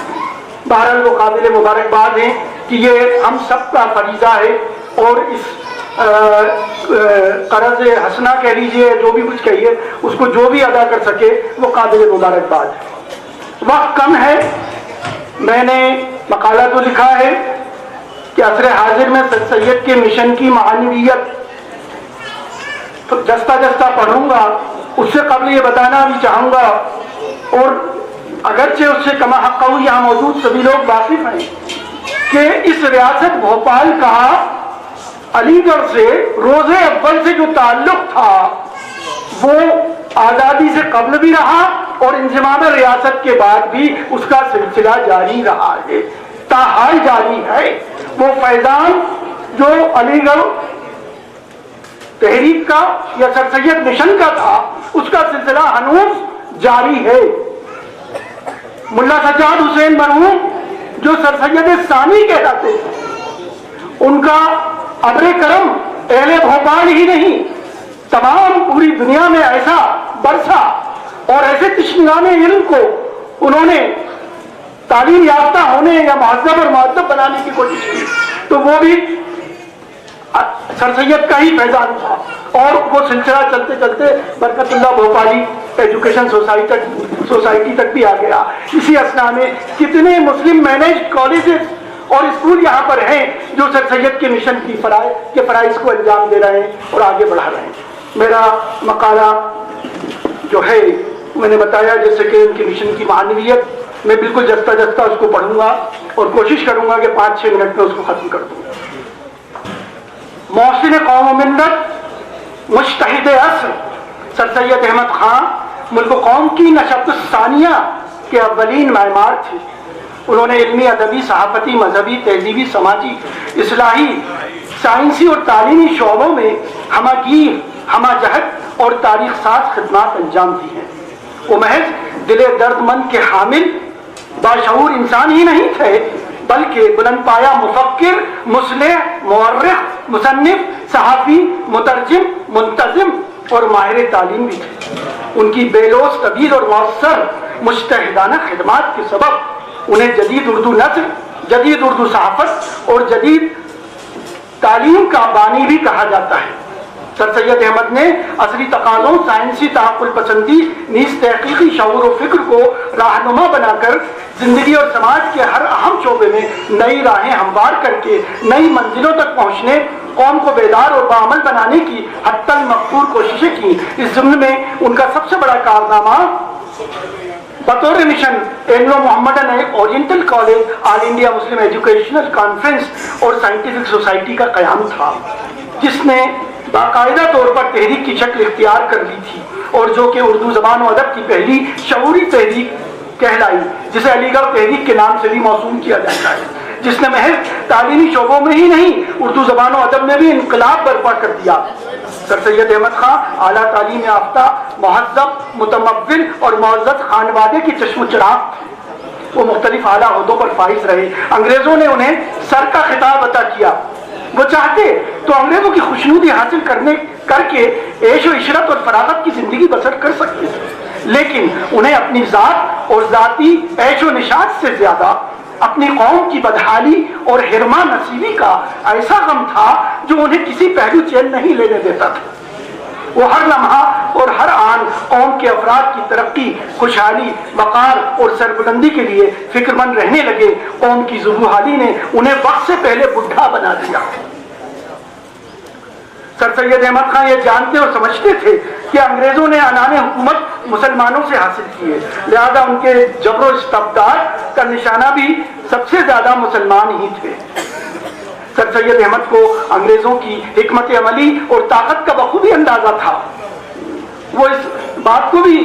बहरहाल वो काबिल मुबारकबाद हैं कि ये हम सबका फरीजा है, और इस कर्ज हसना कह लीजिए, जो भी कुछ कहिए, उसको जो भी अदा कर सके वो काबिल मुबारकबाद है। वक्त कम है, मैंने मकाला तो लिखा है कि असर हाजिर में सर सैयद के मिशन की मानवीयत तो जस्ता जस्ता पढ़ूंगा। उससे कबल ये बताना भी चाहूंगा, और अगरचे उससे कमा हक़ यहाँ मौजूद सभी लोग वाकिफ हैं कि इस रियासत भोपाल का अलीगढ़ से रोजे अव्वल से जो ताल्लुक था वो आज़ादी से कबल भी रहा और इंज़िमाम रियासत के बाद भी उसका सिलसिला जारी रहा है, ताहाल जारी है। वो फैजान जो अलीगढ़ तहरीक का या सर सैयद मिशन का था, उसका सिलसिला हनूज जारी है। मुल्ला सज्जाद हुसैन मरहूम जो सर सैयद सानी कहलाते थे, उनका अब्रे करम अहले भोपाल ही नहीं तमाम पूरी दुनिया में ऐसा बरसा और ऐसे तिश्निगाने इल्म को उन्होंने तालीम याफ्ता होने या महज़ब और मुअद्दब बनाने की कोशिश की, तो वो भी सर सैयद का ही फैजान था। और वो सिलसिला चलते चलते बरकतुल्लाह भोपाली एजुकेशन सोसाइटी तक भी आ गया। इसी असना में कितने मुस्लिम मैनेज कॉलेजेस और स्कूल यहाँ पर हैं जो सर सैयद के मिशन की फराइज को अंजाम दे रहे हैं और आगे बढ़ा रहे हैं। मेरा मकाला जो है मैंने बताया जैसे कि उनके मिशन की मानवीयत, मैं बिल्कुल जस्ता जस्ता उसको पढ़ूंगा और कोशिश करूंगा कि 5-6 मिनट में उसको खत्म कर दूं। मोहसिन कौम मिल्लत मुज्तहिद असर सर सैयद अहमद खान मुल्क कौम की नशअत सानिया के अव्वलीन मायमार थे। उन्होंने इल्मी, अदबी, सहाफती, मजहबी, तहजीबी, समाजी, इस्लाही, साइंसी और तालीमी शोबों में हमागीर, हमाजहत और तारीख साज खिदमात अंजाम दी हैं। वो महज दिले दर्दमंद के हामिल बाशऊर इंसान ही नहीं थे, बल्कि बुलंदपाया मुफक्किर, मुस्लिह, मुअर्रिख, मुसन्निफ, सहाफ़ी, मुतरजिम, मुंतजिम और माहिर तालीम भी थे। उनकी बेलोस तवील और मौसर मुज्तहिदाना खिदमात के सबब उन्हें जदीद उर्दू नस्र, जदीद उर्दू सहाफत और जदीद तालीम का बानी भी कहा जाता है। सर सैयद अहमद ने असली तकाज़ों, साइंसी तहक़्क़ुल पसंदी, नीज़ तहक़ीक़ी शऊर और फ़िक्र को रहनुमा बनाकर ज़िंदगी और समाज के हर अहम शोबे में नई राहें हमवार करके नई मंजिलों तक पहुँचने, कौम को बेदार और बाअमल बनाने की हत्तल मक़सूर कोशिशें की। इस ज़िम्न में उनका सबसे बड़ा कारनामा बतौर mission Anglo Mohammedan oriental college, all India Muslim educational conference और साइंटिफिक सोसाइटी का क़याम था, जिसने बाकायदा तौर पर तहरीक की शक्ल इख्तियार कर ली थी और जो कि उर्दू ज़बान और अदब की पहली शऊरी तहरीक कहलाई, जिसे अलीगढ़ तहरीक के नाम से भी मौसूम किया जाता है, जिसने महज तालीमी शोबों में ही नहीं उर्दू ज़बान और अदब में भी इनकलाब बर्पा कर दिया। सर सैयद अहमद खान आला तालीम याफ्ता, महज़्ज़ब, मुतमव्विल और मुअज़्ज़ज़ खानवादे के चश्म चिराग। वो मुख्तलिफ आला ओहदों पर फाइज रहे। अंग्रेज़ों ने उन्हें सर का खिताब अता किया। वो चाहते तो अंग्रेज़ों की खुशनुदी हासिल करके ऐश व इशरत और फरागत की ज़िंदगी बसर कर सकते थे, लेकिन उन्हें अपनी ज़ात और ज़ाती ऐश व निशात से ज़्यादा अपनी कौम की बदहाली और हिरमा नसीबी का ऐसा गम था जो उन्हें किसी पहलू चैन नहीं लेने देता था। वो हर लम्हा और हर आन कौम के अफराद की तरक्की, खुशहाली, वक़ार और सरबुलंदी के लिए फिक्रमंद रहने लगे। कौम की ज़ुबूहाली ने उन्हें वक्त से पहले बुढ़ा बना दिया। सर सैयद अहमद खान ये जानते और समझते थे कि अंग्रेज़ों ने आनाने हुकूमत मुसलमानों से हासिल की है, लिहाजा उनके जबरो इस्तबदाद का निशाना भी सबसे ज़्यादा मुसलमान ही थे। सर सैयद अहमद को अंग्रेज़ों की हिकमत अमली और ताकत का बखूबी अंदाज़ा था। वो इस बात को भी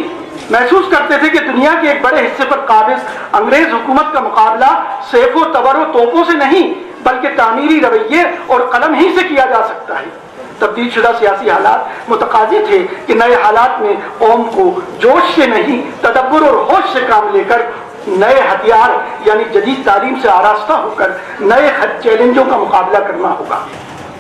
महसूस करते थे कि दुनिया के एक बड़े हिस्से पर काबिज अंग्रेज़ हुकूमत का मुकाबला सेफ़ो तवर तोपों से नहीं बल्कि तामीरी रवैये और कलम ही से किया जा सकता है। तब्दील शुदा सियासी हालात मुतकाज़ी थे कि नए हालात में कौम को जोश से नहीं तदब्बुर और होश से काम लेकर नए हथियार यानी जदीद तालीम से आरास्ता होकर नए चैलेंजों का मुकाबला करना होगा।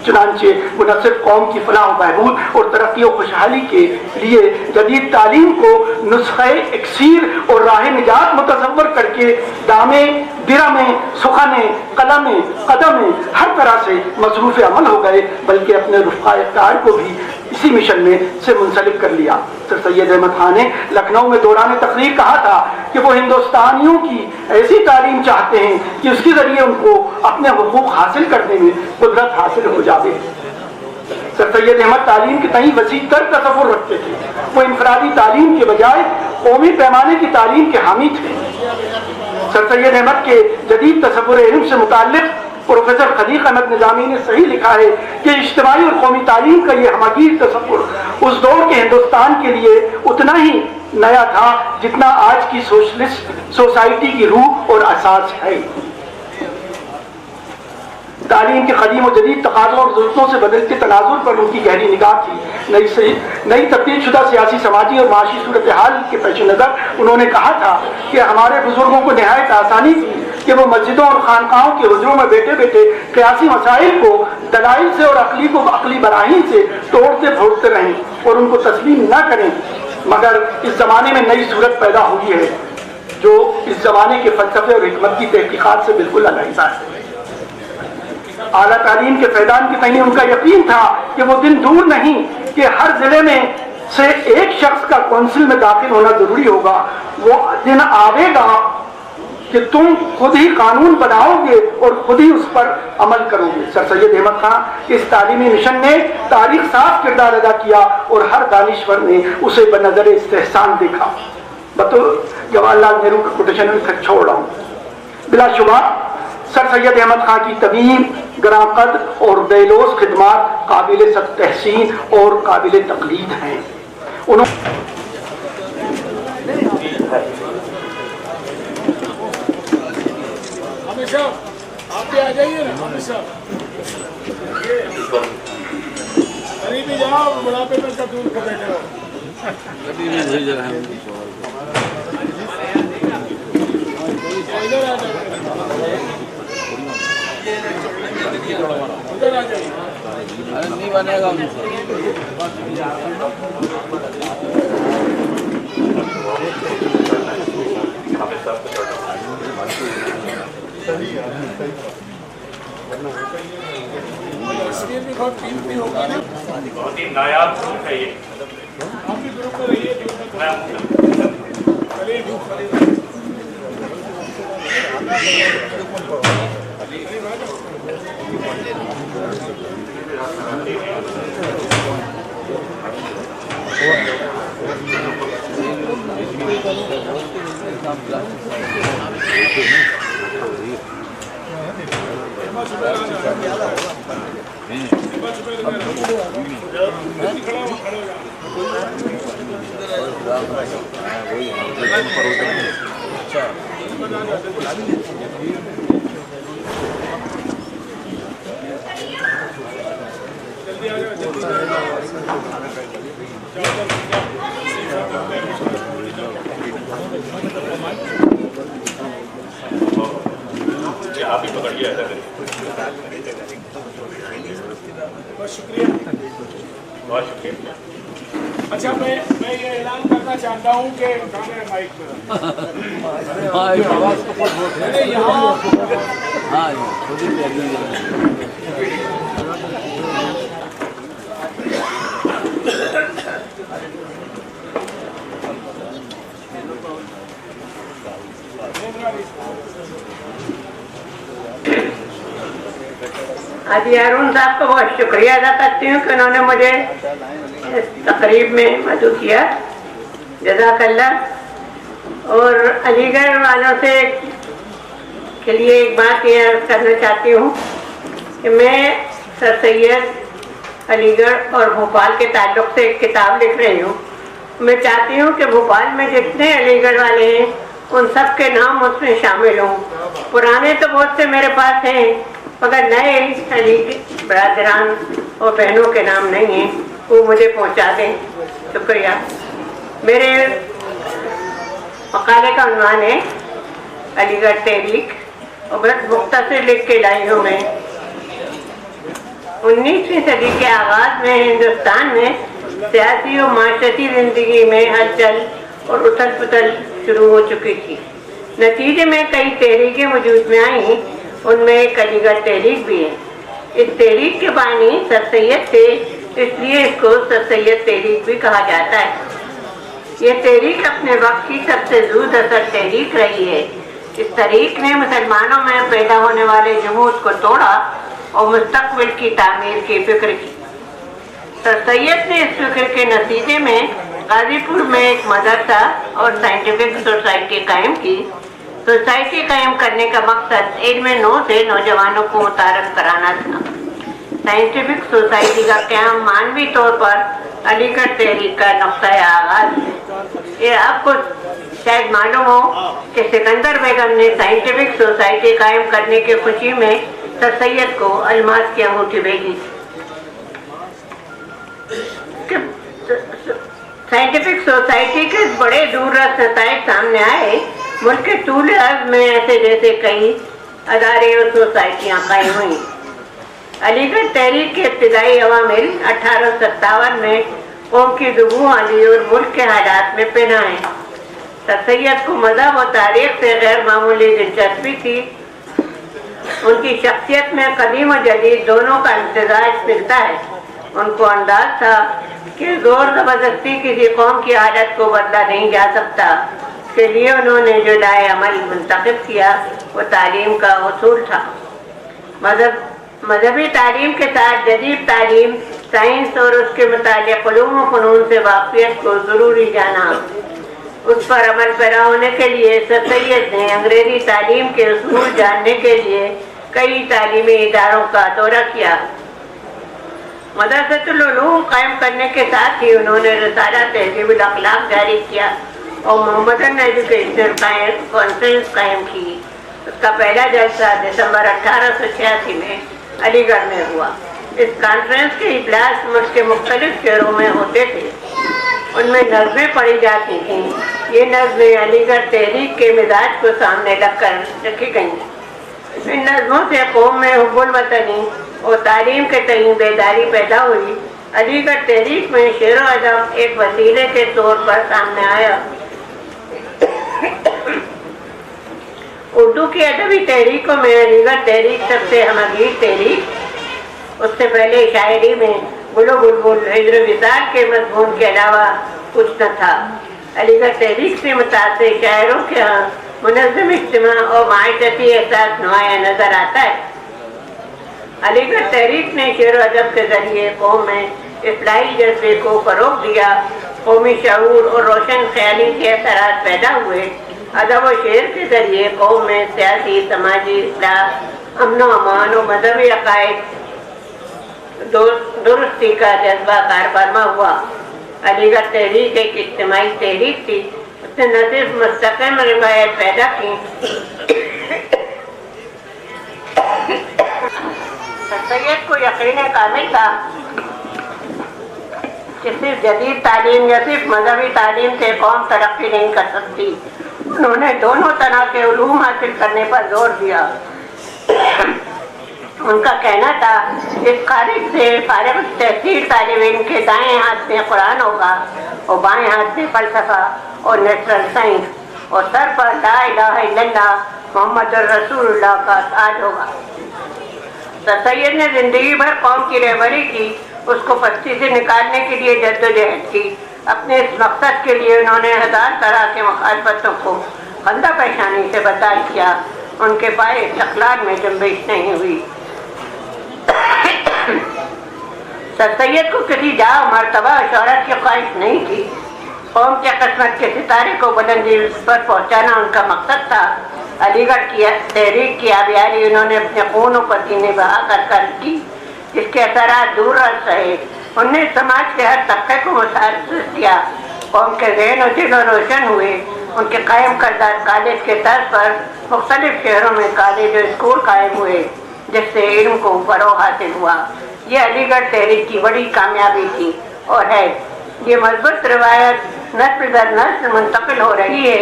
चुनांचे वो न सिर्फ कौम की फलाह बहबूद और तरक्की और खुशहाली के लिए जदीद तालीम को नुस्खे इक्सीर और राह निजात मुतसव्वर करके दामे दिरमे सुखाने कलमे कदमे हर तरह से मसरूफ़ अमल हो गए, बल्कि अपने रुफ़क़ाए कार को भी इसी मिशन में से मुंसलिक कर लिया। सर सैयद अहमद खान ने लखनऊ में दौरान तकरीर कहा था कि वो हिंदुस्तानियों की ऐसी तालीम चाहते हैं कि उसके जरिए उनको अपने हुकूक हासिल करने में कुदरत हासिल हो जाए। सर सैयद अहमद तालीम के तई वसी तर तसव्वुर रखते थे। वो इनफरादी तालीम के बजाय कौमी पैमाने की तालीम के हामी थे। सर सैयद अहमद के जदीद तसव्वुर इल्म से मुताल्लिक़ प्रोफेसर खदीक अहमद निजामी ने सही लिखा है कि इज्तिमाई और कौमी तालीम का ये हमगीर तसव्वुर उस दौर के हिंदुस्तान के लिए उतना ही नया था जितना आज की सोशलिस्ट सोसाइटी की रूह और असास है। तालीम के कदीम और जदीद तकाज़ों और ज़रूरतों से बदलते तनाजुर पर उनकी गहरी निगाह थी। नई तब्दील शुदा सियासी, समाजी और माशी सूरत हाल के पेश नज़र उन्होंने कहा था कि हमारे बुजुर्गों को नहायत आसानी थी कि वो मस्जिदों और खानकाहों के हुजरों में बैठे बैठे क़यासी मसाइल को दलाइल से और अक़ली बराहीन से तोड़ते फोड़ते रहें और उनको तस्लीम न करें। मगर इस ज़माने में नई सूरत पैदा हुई है जो इस ज़माने के फ़लसफ़े और हिकमत की तहक़ीक़ात से बिल्कुल अलग है। आला तालीम के फैदान के तहत उनका यकीन था कि वो दिन दूर नहीं कि हर जिले में से एक शख्स का कौंसिल में दाखिल होना जरूरी होगा। वो दिन आवेगा कि तुम खुद ही कानून बनाओगे और खुद ही उस पर अमल करोगे। सर सैयद अहमद खान इस तालीमी मिशन ने तारीख साफ किरदार अदा किया और हर दानिश्वर ने उसे बनज़र इस्तेहसान देखा। बतौर जवाहरलाल नेहरू का कोटेशन में फिर छोड़ रहा हूँ। बिलाशुबा सर सैयद अहमद खान की तवीम गराकद और बेलोस खिदमात काबिल सद तहसीन और काबिल तकलीद हैं। हमेशा आप भी आ जाइए ना, हमेशा करीब ही जाओ, बुढ़ापे में दूर कर बैठे हो। इधर आ जाइए, उधर आ जाइए। अरे नहीं बनेगा इसलिए भी बहुत कीमती होगा ना, बहुत ही नायाब ग्रुप है ये। आप भी ग्रुप में रहिए। आप ही पकड़िए, ऐसा करिए। बहुत शुक्रिया, बहुत शुक्रिया। अच्छा मैं ये ऐलान करना चाहता हूँ कि माइक में यहाँ हाजी हारून साहब को बहुत शुक्रिया अदा करती हूँ कि उन्होंने मुझे इस तकरीब में मदद किया, जज़ाकल्लाह। और अलीगढ़ वालों से के लिए एक बात ये अर्ज़ करना चाहती हूँ कि मैं सर सैयद अलीगढ़ और भोपाल के ताल्लुक़ से एक किताब लिख रही हूँ। मैं चाहती हूँ कि भोपाल में जितने अलीगढ़ वाले हैं उन सब के नाम उसमें शामिल हों। पुराने तो बहुत से मेरे पास हैं मगर नए अली बरादरान और बहनों के नाम नहीं हैं, वो मुझे पहुंचा दें। शुक्रिया। मेरे मकाले का उन्वान है अलीगढ़ तहरीक और बस मुख्तसर लिख के लाई हूँ मैं। 19वीं सदी के आगाज में हिंदुस्तान में सियासी और माशरती जिंदगी में हलचल और उथल पुथल शुरू हो चुकी थी। नतीजे में कई तहरीकें वजूद में आई, उनमें एक अलीगढ़ तहरीक भी है। इस तहरीक के बानी सर सैयद थे, इसलिए इसको सर सैयद तहरीक भी कहा जाता है। ये तहरीक अपने वक्त की सबसे ज़ूद असर तहरीक रही है। इस तहरीक ने मुसलमानों में पैदा होने वाले जमूद को तोड़ा और मुस्तकबिल की तामीर की फिक्र की। सर सैयद ने इस फिक्र के नतीजे में गाजीपुर में एक मदरसा और साइंटिफिक सोसाइटी कायम की। सोसाइटी कायम करने का मकसद इल्म नौ से नौजवानों को मुतारफ कराना था। साइंटिफिक सोसाइटी का क़याम मानवी तौर पर अलीगढ़ तहरीक का नुक्ता आगाज है। ये आपको शायद मालूम हो कि सिकंदर बेगम ने साइंटिफिक सोसाइटी कायम करने की खुशी में सर सैयद को अलमास की अंगूठी भेजी। साइंटिफिक सोसाइटी के बड़े दूरदर्श नताइज सामने आए। मुल्क के तूल अर्ज में ऐसे जैसे कई अदारे और सोसाइटियाँ कायम हुई। अलीगढ़ तहरीक के इब्तिदाई अवामिल 1857 में कौम की दुबू-आली और मुल्क के हालात में पहनाए। सर सैयद को मज़हब और तारीख से गैर मामूली दिलचस्पी थी। उनकी शख्सियत में कदीम और जदीद दोनों का इम्तिजाज मिलता है। उनको अंदाज था कि जोर ज़बरदस्ती किसी कौम की आदत को बदला नहीं जा सकता। इसके लिए उन्होंने जो दाए अमल मुंतखब किया वो तालीम का उसूल था। मजहबी तालीम के साथ जदीद तालीम, साइंस और उसके मुताल्लिक़ उलूम व फ़नून से वाक़फ़ियत को ज़रूरी जाना। उस पर अमल पैरा होने के लिए सर सैयद ने अंग्रेज़ी तालीम के उसूल जानने के लिए कई तालीमी इदारों का दौरा किया। मदरसतुल उलूम कायम करने के साथ ही उन्होंने रिसाला तहज़ीबुल अखलाक जारी किया और मोहम्मदन एजुकेशनल कॉन्फ्रेंस कायम की। उसका पहला जलसा दिसंबर 1886 में अलीगढ़ में हुआ। इस कॉन्फ्रेंस के इजलास मुल्क के मुख्तलिफ शहरों में होते थे। उनमें नज़में पढ़ी जाती थीं। ये नज़में अलीगढ़ तहरीक के मिजाज को सामने रखकर रखी गईं। इन नज़मों से कौम में हुब्बुल वतनी और तालीम के तईं बेदारी पैदा हुई। अलीगढ़ तहरीक में शेर व अदब एक वसीले के तौर पर सामने आया। उर्दू की अदबी तहरीकों में अलीगढ़ तहरीक सबसे हमगीर तहरीक। उससे पहले शायरी में गुलो बुलबुल, हिज्र विसाल के मज़मून के अलावा कुछ न था। अलीगढ़ तहरीक से मुतासिर शायरों के यहाँ मुनज़्ज़म इज्तिमा और माइशती एहसास नुमाया नजर आता है। अलीगढ़ तहरीक ने शेर व अदब के जरिए कौम में इस्लाही जज्बे को फ़रोग़ दिया। कौमी शऊर और रोशन ख्याली के असरात पैदा हुए। अदब व शेर के जरिए कौम में सियासी, समाजी इस्लाह, अमन व अमान और मजहबी अकायद दुरुस्ती का जज्बा कारफरमा हुआ। अलीगढ़ तहरीक एक इज्तिमाई तहरीक थी। उसने न सिर्फ मुस्तक़िल रिवायत पैदा की, सैयद को यकीन कामिल था कि सिर्फ जदीद तालीम या सिर्फ मजहबी तालीम से कौम तरक्की नहीं कर सकती। उन्होंने दोनों तरह के उलूम हासिल करने पर जोर दिया। उनका कहना था इस खारिज से फारिग तहसील तालिब इल्म के दाएं हाथ में कुरान होगा और बाएं हाथ में फलसफा और नेचुरल साइंस और सर पर ला इलाहा इल्लल्लाह मोहम्मदुर रसूलुल्लाह का ताज होगा। सर सैयद ने जिंदगी भर कौम की रहबरी की, उसको पस्ती से निकालने के लिए जद्दोजहद की। अपने इस मकसद के लिए उन्होंने हजार तरह के मुखालफतों को खंदा पेशानी से बर्दाश्त किया। उनके पाए इस्तक़लाल में जंबिश नहीं हुई। सर सैयद को किसी जाह मर्तबा शोहरत की ख्वाहिश नहीं थी। कौम के किस्मत के सितारे को बुलंदी पर पहुँचाना उनका मकसद था। अलीगढ़ की तहरीक की आबियारी उन्होंने अपने खून और पसीने बहा कर की, जिसके असरात दूर रहे। उन्होंने समाज के हर तबके को मुतासर किया। कौम के ज़हन और दिल रोशन हुए। उनके कायम करदा कॉलेज के तर्ज पर मुख्तलिफ शहरों में कॉलेज और स्कूल कायम हुए, जिससे इल्म को फ़रोग़ हासिल हुआ। ये अलीगढ़ तहरीक की बड़ी कामयाबी थी और है। ये मजबूत रिवायत नस्ल दर नस्ल मुंतकिल हो रही है।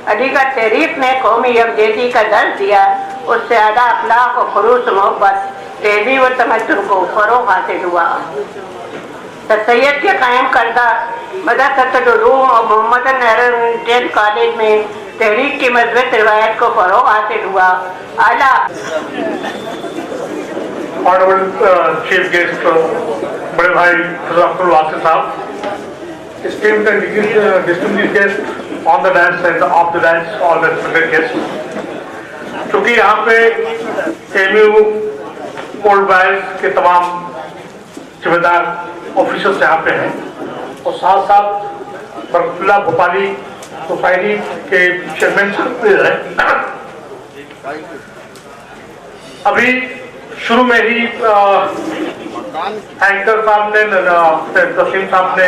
अलीगढ़ तहरीक ने कौमी यकजहती का दर्ज दिया उससे ज़्यादा अखलाक और खलूस मोहब्बत तहजीब व तमद्दुन को फ़रोग़ हासिल हुआ। सर सैयद के कायम करदा मदरसतुल उलूम और मोहम्मद नहरुद्दीन कॉलेज में तहरीक की मज़बूत रिवायत को फ़रोग़ हासिल हुआ। आला Honorable Chief Guest, बड़े भाई अब्दुल वासिफ साहब, esteemed and distinguished guests on the dais and off the dais, all respected guests. चूँकि यहाँ पे एमयू ओल्ड बॉयज के तमाम जिम्मेदार ऑफिसर्स यहाँ पे हैं और साथ साथ बरकतुल्लाह भोपाली सोसाइटी के चेयरमैन साहब हैं। अभी शुरू में ही एंकर साहब ने तस्लीम साहब ने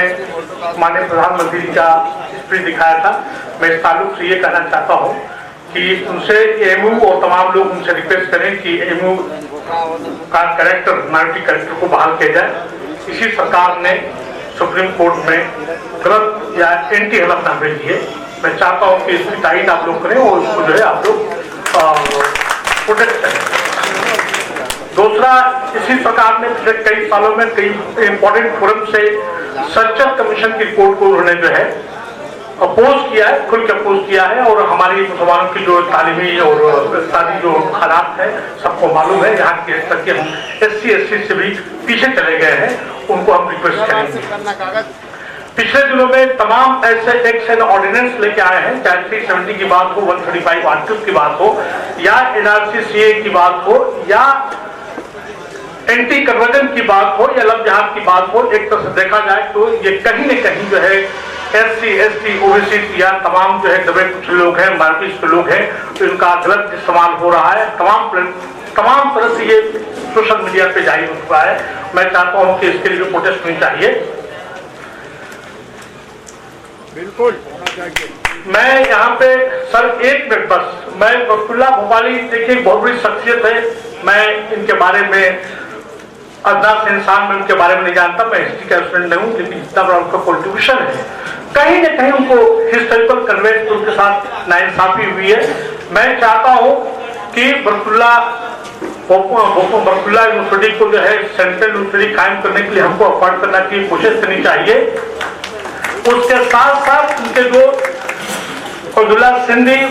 माननीय प्रधानमंत्री जी का स्पीच दिखाया था। मैं इस ताल्लुक से ये कहना चाहता हूँ कि उनसे एमयू और तमाम लोग उनसे रिक्वेस्ट करें कि एमयू का कैरेक्टर, माइनॉरिटी कैरेक्टर को बहाल किया जाए। इसी सरकार ने सुप्रीम कोर्ट में गलत या एंटी हलफनामे दिए। मैं चाहता हूँ कि इसकी तारीफ आप लोग करें और उसको जो है आप लोग प्रोटेक्ट करें। दूसरा, इसी सरकार ने पिछले कई सालों में कई इंपॉर्टेंट फोरम से सर्चर कमीशन की रिपोर्ट को उन्होंने जो है अपोज किया है, खुल के अपोज किया है। और हमारी मुसलमानों की जो तालीमी और इक़्तिसादी जो हालात है सबको मालूम है। यहाँ के तक के हम SC/ST से भी पीछे चले गए हैं, उनको हम रिक्वेस्ट करेंगे। पिछले दिनों में तमाम ऐसे एक्ट एंड ऑर्डिनेंस लेके आए हैं, चाहे 370 की बात हो, 135 आर्टिकल की बात हो, या NRC CA की बात हो, या एंटी कन्वर्जन की बात हो, या लव जिहाद की बात हो। एक तरह से देखा जाए तो ये कहीं न कहीं जो है SC/ST OBC या तमाम जो है दबे कुछ लोग हैं, माइनॉरिटीज के लोग हैं, तो इनका गलत इस्तेमाल हो रहा है। तमाम तरह से ये सोशल मीडिया पे जारी हो चुका है। मैं चाहता हूँ कि इसके लिए प्रोटेस्ट होनी चाहिए। बिल्कुल मैं यहाँ पे सर एक मिनट बस, मैं बरकतुल्लाह भोपाली देखिए बहुत बड़ी शख्सियत है। मैं इनके बारे में अदना से इंसान में उनके बारे में नहीं जानता, मैं हिस्ट्री का स्टूडेंट नहीं हूँ, लेकिन इतना बड़ा उनका कॉन्ट्रीब्यूशन है। कहीं न कहीं उनको हिस्टोरिकल कन्वेंस उनके साथ नाइंसाफी हुई है। मैं चाहता हूँ कि बरकतुल्लाह यूनिवर्सिटी को जो है सेंट्रल यूनिवर्सिटी कायम करने के लिए हमको अफोर्ड करना की कोशिश करनी चाहिए। उसके साथ साथ उनके जो अब्दुल्ला सिंधी,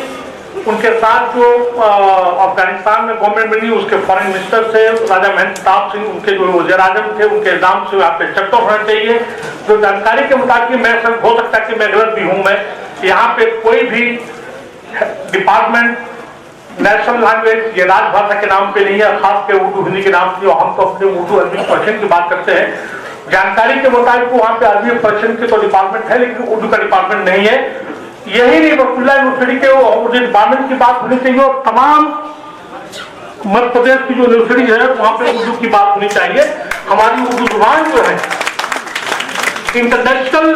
उनके साथ जो अफगानिस्तान में गवर्नमेंट बनी, उसके फॉरेन मिनिस्टर थे राजा महेंद्र प्रताप सिंह, उनके जो वज़ीर आज़म थे, उनके एग्जाम से यहाँ पे चेक होना चाहिए। जो जानकारी के मुताबिक मैं सर हो सकता है कि मैं गलत भी हूँ, मैं यहाँ पे कोई भी डिपार्टमेंट नेशनल लैंग्वेज या राजभाषा के नाम पे नहीं है, खास के उर्दू हिंदी के नाम से। हम तो अपने उर्दू अरबी पर्शियन की बात करते हैं। जानकारी के मुताबिक वहाँ पे अरबी पर्शियन के तो डिपार्टमेंट है, लेकिन उर्दू का डिपार्टमेंट नहीं है। यही नहीं, बरकतुल्लाह यूनिवर्सिटी के उर्दू डिपार्टमेंट की बात होनी चाहिए और तमाम मध्य प्रदेश की जो यूनिवर्सिटी है वहाँ पे उर्दू की बात होनी चाहिए। हमारी उर्दू जुबान जो है इंटरनेशनल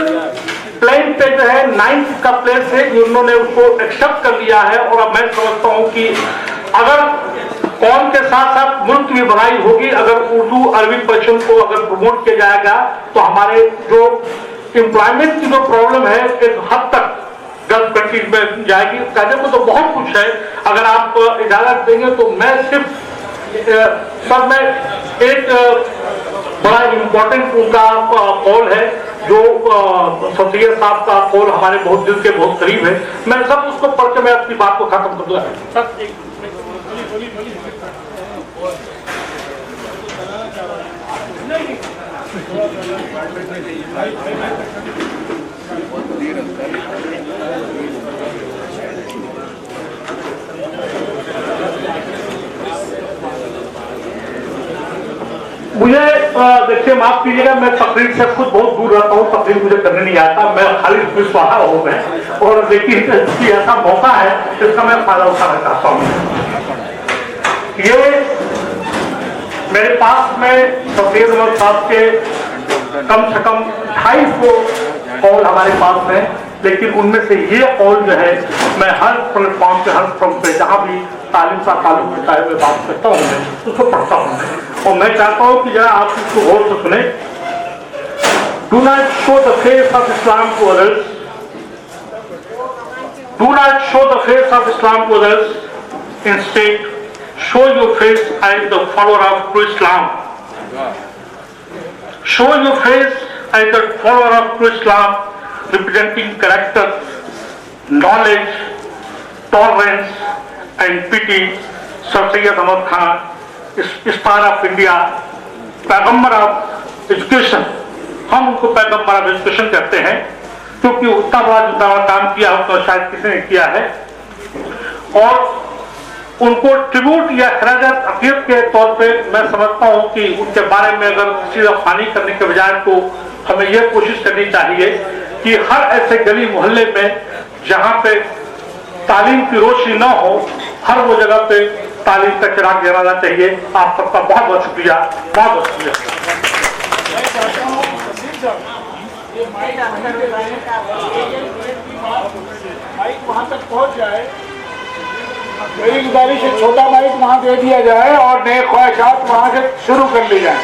प्लेन पे जो है 9th का प्लेस है, उन्होंने उसको एक्सेप्ट कर लिया है। और अब मैं समझता हूँ कि अगर कौम के साथ साथ मुल्क की भी भलाई होगी, अगर उर्दू अरबी पर्शियन को अगर प्रमोट किया जाएगा तो हमारे जो एम्प्लॉयमेंट की जो प्रॉब्लम है एक हद तक गल्फ कंट्रीज में जाएगी। कहने को तो बहुत कुछ है, अगर आप इजाजत देंगे तो मैं सिर्फ सर मैं एक बड़ा इम्पोर्टेंट उनका कॉल है जो सफिया साहब का कॉल हमारे बहुत दिल के बहुत करीब है। मैं सब उसको पढ़ के मैं अपनी बात को खत्म कर दूंगा। मुझे देखिए माफ कीजिएगा, मैं तकरीर से खुद बहुत दूर रहता हूँ, तकरीर मुझे करने नहीं आता, मैं खाली विश्वास हूँ मैं। और लेकिन ऐसा मौका है जिसका मैं फायदा उठाना चाहता हूँ। ये मेरे पास में सफीर अहमद साहब के कम से कम 250 कॉल हमारे पास में, लेकिन उनमें से ये कॉल जो है मैं हर प्लेटफॉर्म पे, हर फ्रंट पे जहाँ भी तालीम का ताल्लुक होता है मैं बात करता हूँ, मैं उसको पढ़ता हूँ। और मैं चाहता हूँ कि जरा आप इसको गौर से सुने। Do not show the face of Islam to others, do not show the face of Islam to others in state, show your face as the follower of true Islam. Show your face as the follower of true Islam, representing character, knowledge, tolerance and pity. Sir Syed Ahmad Khan, Star of India, पैगंबर of education. हम उनको पैगंबर of education कहते हैं क्योंकि उतना बड़ा काम किया हो तो शायद किसी ने किया है. और उनको ट्रिब्यूट या खराजत अकीदत के तौर पे मैं समझता हूँ कि उनके बारे में अगर सीधा खानी करने के बजाय को हमें यह कोशिश करनी चाहिए कि हर ऐसे गली मोहल्ले में जहाँ पे तालीम की रोशनी न हो, हर वो जगह पे तालीम का चिराग जलाना चाहिए. आप सबका बहुत बहुत शुक्रिया, बहुत बहुत शुक्रिया. माइक वहाँ तक पहुँच जाए, मेरी गुजारिश है छोटा माइक वहाँ दे दिया जाए और नए ख्वाहिशात वहाँ से शुरू कर ली जाए.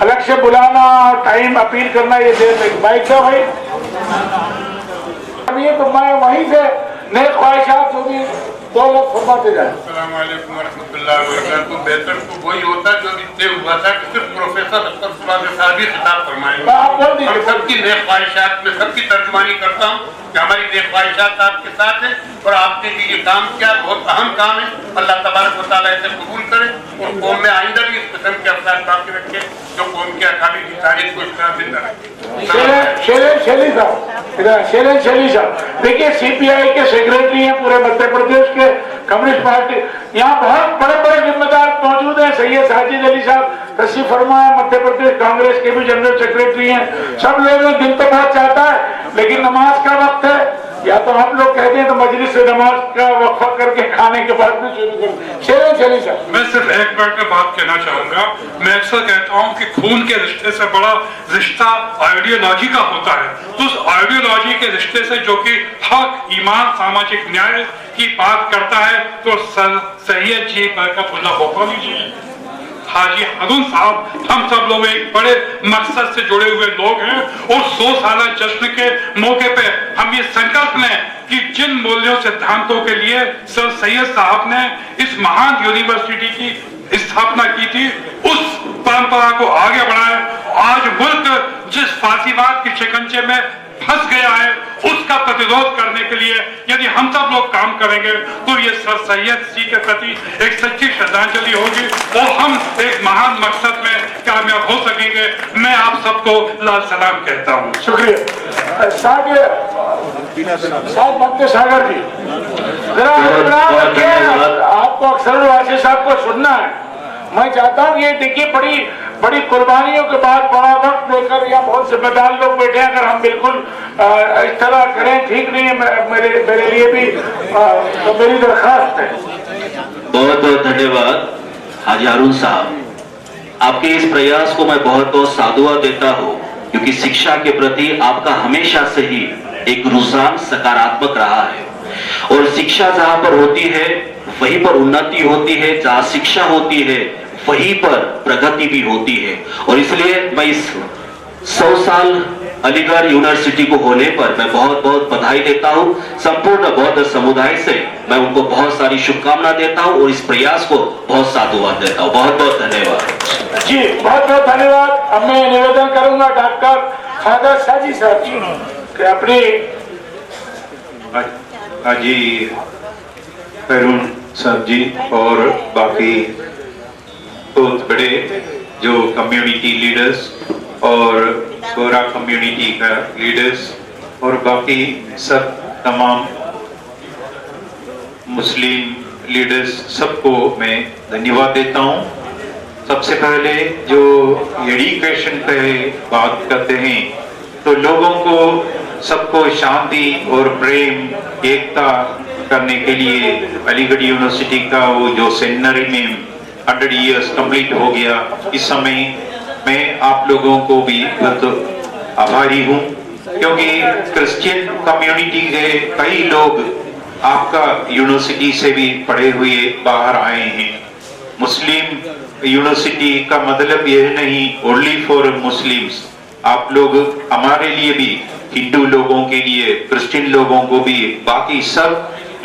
अलग से बुलाना और टाइम अपील करना ये देर में माइक दो भाई. अब ये तो मैं वहीं से नए ख्वाहिशात जो भी दो लोग फरमाते जाए. अस्सलाम वालेकुम वरहमतुल्लाहि वबरकातुहू. बेहतर तो वही होता जो अभी तय हुआ था कि सिर्फ प्रोफेसर अख्तर सुराज साहब ही खिताब फरमाएंगे. आप बोल दीजिए. हम सबकी नेक ख्वाहिशात में सबकी तर्जुमानी करता हूँ कि हमारी नेक ख्वाहिशात आपके साथ है और आपने ये काम किया बहुत अहम काम है. अल्लाह तबारक व तआला इसे कबूल करे और कौम में आइंदा भी इस किस्म के अफसार बाकी रखे जो कौम के अकाली की तारीख को इस तरह जिंदा रखे. शेली साहब देखिए, सीपीआई के सेक्रेटरी हैं पूरे मध्य प्रदेश के, कम्युनिस्ट पार्टी. यहाँ बहुत बड़े बड़े जिम्मेदार मौजूद हैं. सैयद साजिद अली साहब तशरीफ फरमा है, मध्य प्रदेश कांग्रेस के भी जनरल सेक्रेटरी हैं. सब लोगों ने दिल तो बहुत चाहता है लेकिन नमाज का वक्त है. या तो हम लोग कहते हैं तो मजलिस से नमाज का वक्फा करके खाने के बाद भी शुरू करें. शेली साहब, मैं सिर्फ एक मिनट में बात कहना चाहूंगा. मैं अक्सर कहता हूँ कि खून के रिश्ते से बड़ा रिश्ता आइडियोलॉजी का होता है. तो उस आइडियोलॉजी के रिश्ते से जो कि हक, ईमान, सामाजिक न्याय की बात करता है तो सर सैयद जी बरकतुल्लाह भोपाली जी, हाजी हारून साहब, हम सब लोग एक बड़े मकसद से जुड़े हुए लोग हैं. और 100 साला जश्न के मौके पे हम ये संकल्प लें कि जिन मूल्यों सिद्धांतों के लिए सर सैयद साहब ने इस महान यूनिवर्सिटी की स्थापना की थी, उस परंपरा को आगे बढ़ाएं. आज मुल्क जिस फासीवाद के शिकंजे में फंस गया है उसका प्रतिरोध करने के लिए यदि हम सब लोग काम करेंगे तो ये सर सैयद जी के प्रति एक सच्ची श्रद्धांजलि होगी और हम एक महान मकसद में कामयाब हो सकेंगे. मैं आप सबको लाल सलाम कहता हूँ. शुक्रिया. सागर जी जरा आपको अक्सर वासी साहब को सुनना है. मैं चाहता हूँ ये देखिए, बड़ी कुर्बानियों के बाद बड़ा वक्त देकर यहाँ बहुत जिम्मेदार लोग बैठे हैं. अगर हम बिल्कुल इस तरह करें ठीक नहीं है. मेरे लिए भी तो मेरी दरखास्त है. बहुत बहुत धन्यवाद हाजी हारून साहब. आपके इस प्रयास को मैं बहुत बहुत साधुवाद देता हूँ क्योंकि शिक्षा के प्रति आपका हमेशा से ही एक रुझान सकारात्मक रहा है. और शिक्षा जहाँ पर होती है वहीं पर उन्नति होती है, जहाँ शिक्षा होती है वहीं पर प्रगति भी होती है. और इसलिए मैं इस 100 साल अलीगढ़ यूनिवर्सिटी को होने पर मैं बहुत बहुत बधाई देता हूँ. संपूर्ण बौद्ध समुदाय से मैं उनको बहुत सारी शुभकामना देता हूँ और इस प्रयास को बहुत साधुवाद देता हूँ. बहुत बहुत धन्यवाद जी, बहुत बहुत धन्यवाद. अब मैं निवेदन करूंगा डॉक्टर खादर साजी साहब कि अपनी हाजी हारून साहब जी और बाकी बहुत बड़े जो कम्युनिटी लीडर्स और गोरा कम्युनिटी का लीडर्स और बाकी सब तमाम मुस्लिम लीडर्स सबको मैं धन्यवाद देता हूँ. सबसे पहले जो एजुकेशन पे बात करते हैं तो लोगों को सबको शांति और प्रेम एकता करने के लिए अलीगढ़ यूनिवर्सिटी का वो जो सेंटनरी में 100 इयर्स कंप्लीट हो गया, इस समय मैं आप लोगों को भी बहुत आभारी हूँ क्योंकि क्रिश्चियन कम्युनिटी के कई लोग आपका यूनिवर्सिटी से भी पढ़े हुए बाहर आए हैं. मुस्लिम यूनिवर्सिटी का मतलब यह नहीं ओनली फॉर मुस्लिम्स. आप लोग हमारे लिए भी, हिंदू लोगों के लिए, क्रिश्चियन लोगों को भी, बाकी सब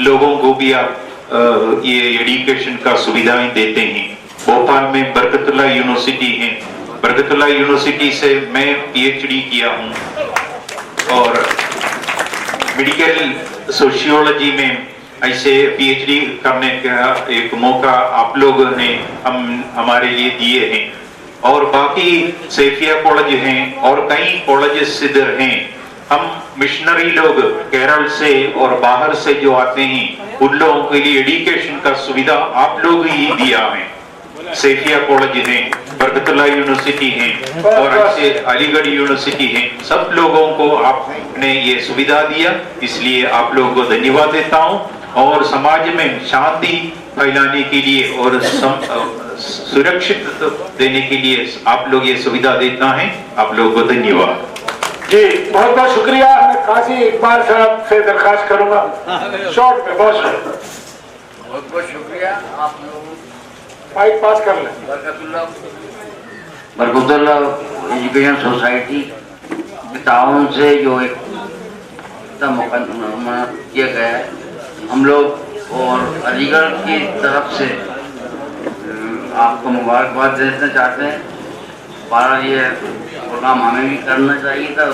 लोगों को भी आप ये एजुकेशन का सुविधाएं देते हैं। भोपाल में बरकतुल्ला यूनिवर्सिटी है, बरकतुल्ला यूनिवर्सिटी से मैं पीएचडी किया हूँ और मेडिकल सोशियोलॉजी में ऐसे पीएचडी करने का एक मौका आप लोग ने हमारे लिए दिए हैं। और बाकी सैफिया कॉलेज हैं और कई कॉलेजेस इधर हैं। हम मिशनरी लोग केरल से और बाहर से जो आते हैं उन लोगों के लिए एजुकेशन का सुविधा आप लोग ही दिया है। सैफिया कॉलेज है, बरकतुल्ला यूनिवर्सिटी है और ऐसे अलीगढ़ यूनिवर्सिटी है। सब लोगों को आपने ये सुविधा दिया, इसलिए आप लोगों को धन्यवाद देता हूँ। और समाज में शांति फैलाने के लिए और सुरक्षित देने के लिए आप लोग ये सुविधा देता है। आप लोगों को धन्यवाद जी, बहुत बहुत शुक्रिया। मैं काजी इकबाल साहब से दरखास्त करूंगा शॉर्ट में, बहुत बहुत शुक्रिया। आप लोग माइक पास कर लें। बरकतुल्ला एजुकेशन सोसाइटी के ताउन से जो एक मुकदमा किया गया है, हम लोग और अलीगढ़ की तरफ से आपको मुबारकबाद देना चाहते हैं। बहरहाल ये प्रोग्राम हमें भी करना चाहिए था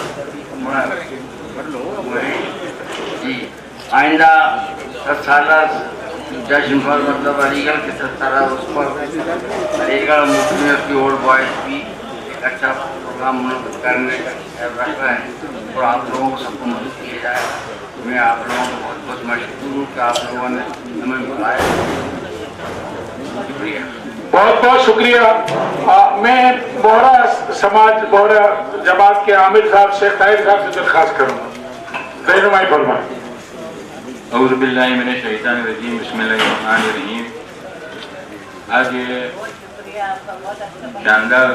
जी। आइंदा 10 साल जश्न पर मतलब अलीगढ़ के 10 साल उस पर अलीगढ़ मुस्लिम यूनिवर्सिटी ओल्ड बॉयज भी एक अच्छा प्रोग्राम करने का रख रहे हैं और आप लोगों को सबको मदद किया जाए। मैं आप लोगों को बहुत बहुत मशहूर हूँ कि आप लोगों ने हमें बुलाया। शुक्रिया, बहुत बहुत शुक्रिया। मैं बोहरा समाज बोहरा जमात के आमिर साहब से खैर साहब से दरखास्त करूँगा, रहनुमाई फरमाएं। औज़ु बिल्लाहि मिनश शैतानिर रजीम, बिस्मिल्लाहिर्रहमानिर्रहीम। आज ये शानदार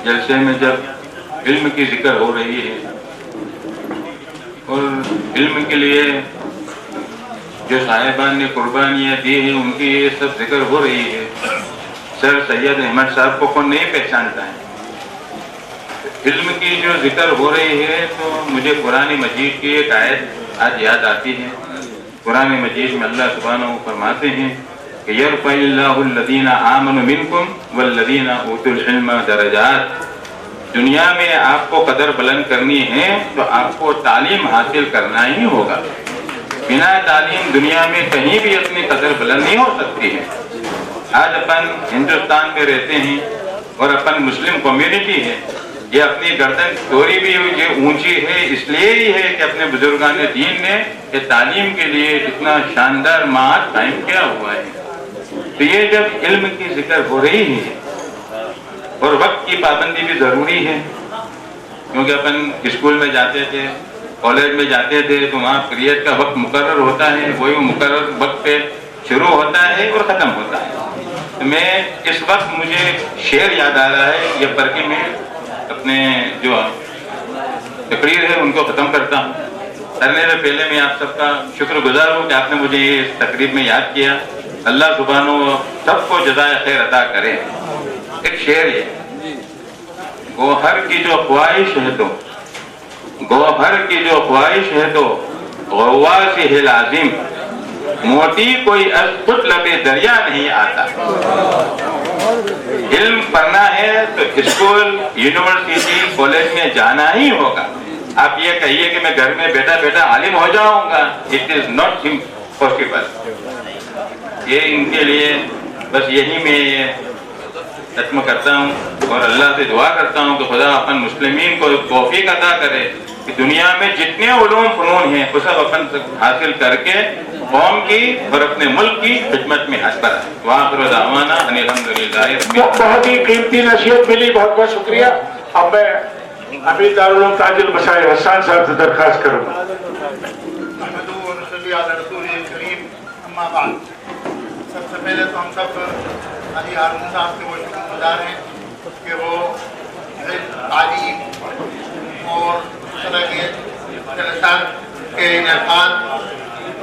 जलसे में जब इल्म की जिक्र हो रही है और इल्म के लिए जो साहिबान ने कुर्बानियाँ दी हैं उनकी ये सब जिक्र हो रही है। सर सैयद अहमद साहब को कौन नहीं पहचानता है। इल्म की जो जिक्र हो रही है तो मुझे कुरान मजीद की एक आयत आज याद आती है। कुरान मजीद में अल्लाह सुब्हानहू फरमाते हैं कि यरफ़इल्लाहुल्लज़ीना आमनु मिनकुम वल्लज़ीना ऊतुल इल्म दरजात। दुनिया में आपको कदर बुलंद करनी है तो आपको तालीम हासिल करना ही होगा। बिना तालीम दुनिया में कहीं भी अपनी कदर बुलंद नहीं हो सकती है। आज अपन हिंदुस्तान में रहते हैं और अपन मुस्लिम कम्युनिटी है, ये अपनी गर्दन थोड़ी भी ये ऊंची है इसलिए ही है कि अपने बुजुर्गान दीन ने ये तालीम के लिए इतना शानदार माहद कायम किया हुआ है। तो ये जब इल्म की जिक्र हो रही है और वक्त की पाबंदी भी जरूरी है, क्योंकि अपन स्कूल में जाते थे, कॉलेज में जाते थे तो वहाँ पीरियड का वक्त मुकर्रर होता है, वही मुकर्रर वक्त पे शुरू होता है और ख़त्म होता है। तो मैं इस वक्त मुझे शेर याद आ रहा है, ये पढ़ के मैं अपने जो तकरीर है उनको ख़त्म करता हूँ। करने से पहले मैं आप सबका शुक्रगुजार हूँ कि आपने मुझे ये तकरीब में याद किया। अल्लाह सुब्हानहू सबको जज़ाए खैर अता करे। एक शेर है, गोहर की जो ख्वाहिश है तो गोहर की जो ख्वाहिश है तो गौवा से है लाजिम, मोती कोई खुद लबे दरिया नहीं आता। इल्म पढ़ना है तो स्कूल, यूनिवर्सिटी, कॉलेज में जाना ही होगा। आप ये कहिए कि मैं घर में बैठा बैठा आलिम हो जाऊंगा, इट इज नॉट पॉसिबल। ये इनके लिए बस यही मैं ये खत्म करता हूँ और अल्लाह से दुआ करता हूँ कि खुदा अपन मुस्लिमीन को तौफीक अता करे कि दुनिया में जितने उलूम फनून हैं वो सब अपन हासिल करके कौम की और अपने मुल्क की खिदमत में हाथ पर आए। वाखिर दावाना अल्हम्दुलिल्लाह। बहुत ही कीमती नसीहत मिली, बहुत बहुत शुक्रिया। अब मैं अमीर दारुल उलूम ताजुल मशाइख हसन साहब से दरखास्त करूँगा। सबसे पहले तो हम सब हाजी हारून साहब के वो शुक्रगुजार हैं कि वो तालीम और तरह के जलसात के इनेकाद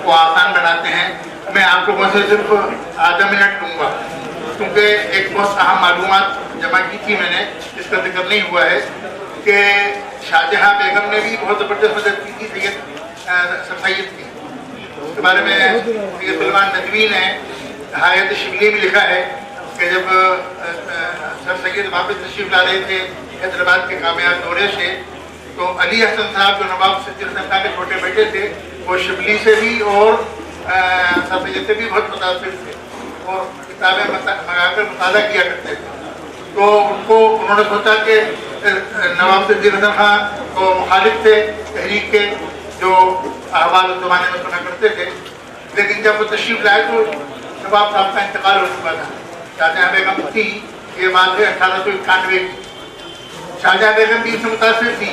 को आसान बनाते हैं। मैं आप लोगों से सिर्फ आधा मिनट लूँगा क्योंकि एक बहुत अहम मालूमात जमा की थी मैंने, इसका जिक्र नहीं हुआ है कि शाहजहाँ बेगम ने भी बहुत ज़बरदस्त मदद की थी सैयद की। उसके बारे में सैयद सलमान नदवी ने हायत शिबली में लिखा है कि जब सर सैयद वापस तशरीफ ला रहे थे हैदराबाद के कामयाब दौरे से, तो अली हसन साहब जो नवाब सिद्दीक हसन खान के छोटे बेटे थे, वो शिबली से भी और सर सैयद से भी बहुत मुतासिर थे और किताबें मंगाकर मुताला किया करते थे। तो उन्होंने सोचा कि नवाब सिद्दीक हसन खान को मुखालिफ थे तहरीक के, जो अहवाल उस ज़माने में सुना करते थे, लेकिन जब वो तशरीफ लाए तो नवाब साहब का इंतकाल हो चुका था। शाहजहाँ बेगम थी, ये बात है 1891 की। शाहजहाँ बेगम भी इससे मुतासिर थी,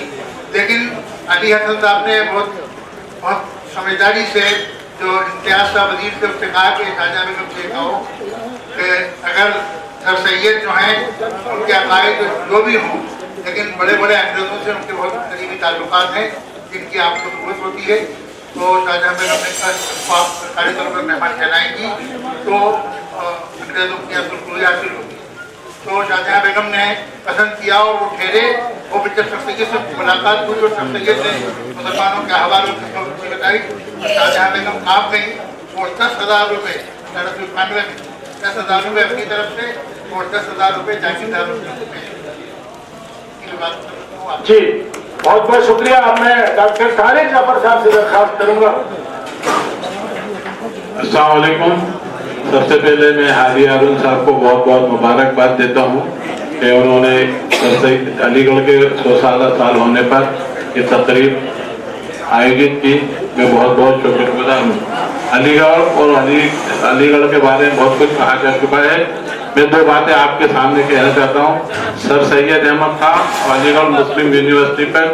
लेकिन अली हसन साहब ने बहुत समझदारी से जो इम्तियाज शाह वजीर से उससे कहा कि शाहजहाँ बेगम से कहो कि अगर सर सैयद जो हैं उनके अकायद जो भी हों, लेकिन बड़े बड़े अंग्रेज़ों से उनके बहुत करीबी ताल्लुकात हैं जिनकी आपको ज़रूरत होती है, तो शाहजहाँ बेगम ने सरकारी तौर पर मेहमान कहलाएंगी तो अंग्रेज़ों की असुलकुली हासिल होगी। तो शाहजहाँ बेगम ने पसंद किया और वो ठहरे। वो फिर जब सर सैयद से मुलाकात हुई और सर सैयद ने मुसलमानों के अहवाल की बताई, शाहजहाँ बेगम आप गई और 10,000 रुपये 1891 में 10,000 रुपये अपनी तरफ से और 10,000 रुपये जागीरदारों की तरफ से। जी बहुत बहुत शुक्रिया। अब मैं डॉक्टर तारिक जाफर साहब से दरख्वास्त करूंगा। अस्सलाम वालेकुम। सबसे पहले मैं हाजी हारून साहब को बहुत बहुत मुबारकबाद देता हूँ कि उन्होंने अलीगढ़ के 100 साल होने पर ये तकरीब आयोजित की। मैं बहुत बहुत शुक्रगुजार हूँ। अलीगढ़ और अलीगढ़ के बारे में बहुत कुछ कहा जा चुका है। मैं दो बातें आपके सामने कहना चाहता हूँ। सर सैयद अहमद खान और अलीगढ़ मुस्लिम यूनिवर्सिटी पर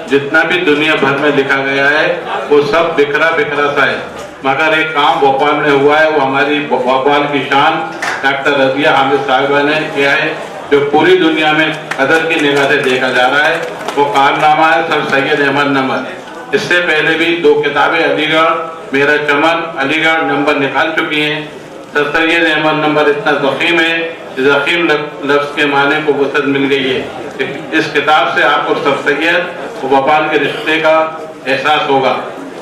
जितना भी दुनिया भर में लिखा गया है वो सब बिखरा सा है, मगर एक काम भोपाल में हुआ है, वो हमारी भोपाल की शान डॉक्टर रजिया हामिद साहिबा ने किया है, जो पूरी दुनिया में कदर की निगाह से देखा जा रहा है। वो कारनामा है सर सैयद अहमद नंबर। इससे पहले भी 2 किताबें अलीगढ़ मेरा चमन अलीगढ़ नंबर निकाल चुकी हैं। सर सैयद अहमद नंबर इतना ज़ख़ीम है, ज़ख़ीम लफ्ज़ के माने को वसत मिल गई है। इस किताब से आपको सर सैयद और भोपाल के रिश्ते का एहसास होगा।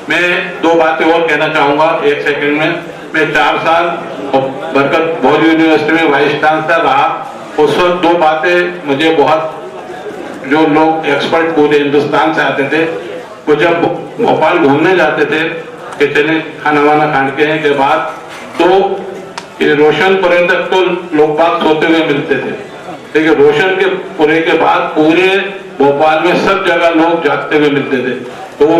मैं 2 बातें और कहना चाहूँगा 1 सेकंड में। मैं 4 साल बरकत भोज यूनिवर्सिटी में वाइस चांसलर रहा। उस वक्त 2 बातें मुझे बहुत, जो लोग एक्सपर्ट पूरे हिंदुस्तान से आते थे, वो जब भोपाल घूमने जाते थे कि चले खाना वाना खाने के बाद, तो ये रोशनपुरे तक तो लोग बाग सोते हुए मिलते थे, लेकिन रोशनपुरे के बाद पूरे भोपाल में सब जगह लोग जागते हुए मिलते थे। तो वो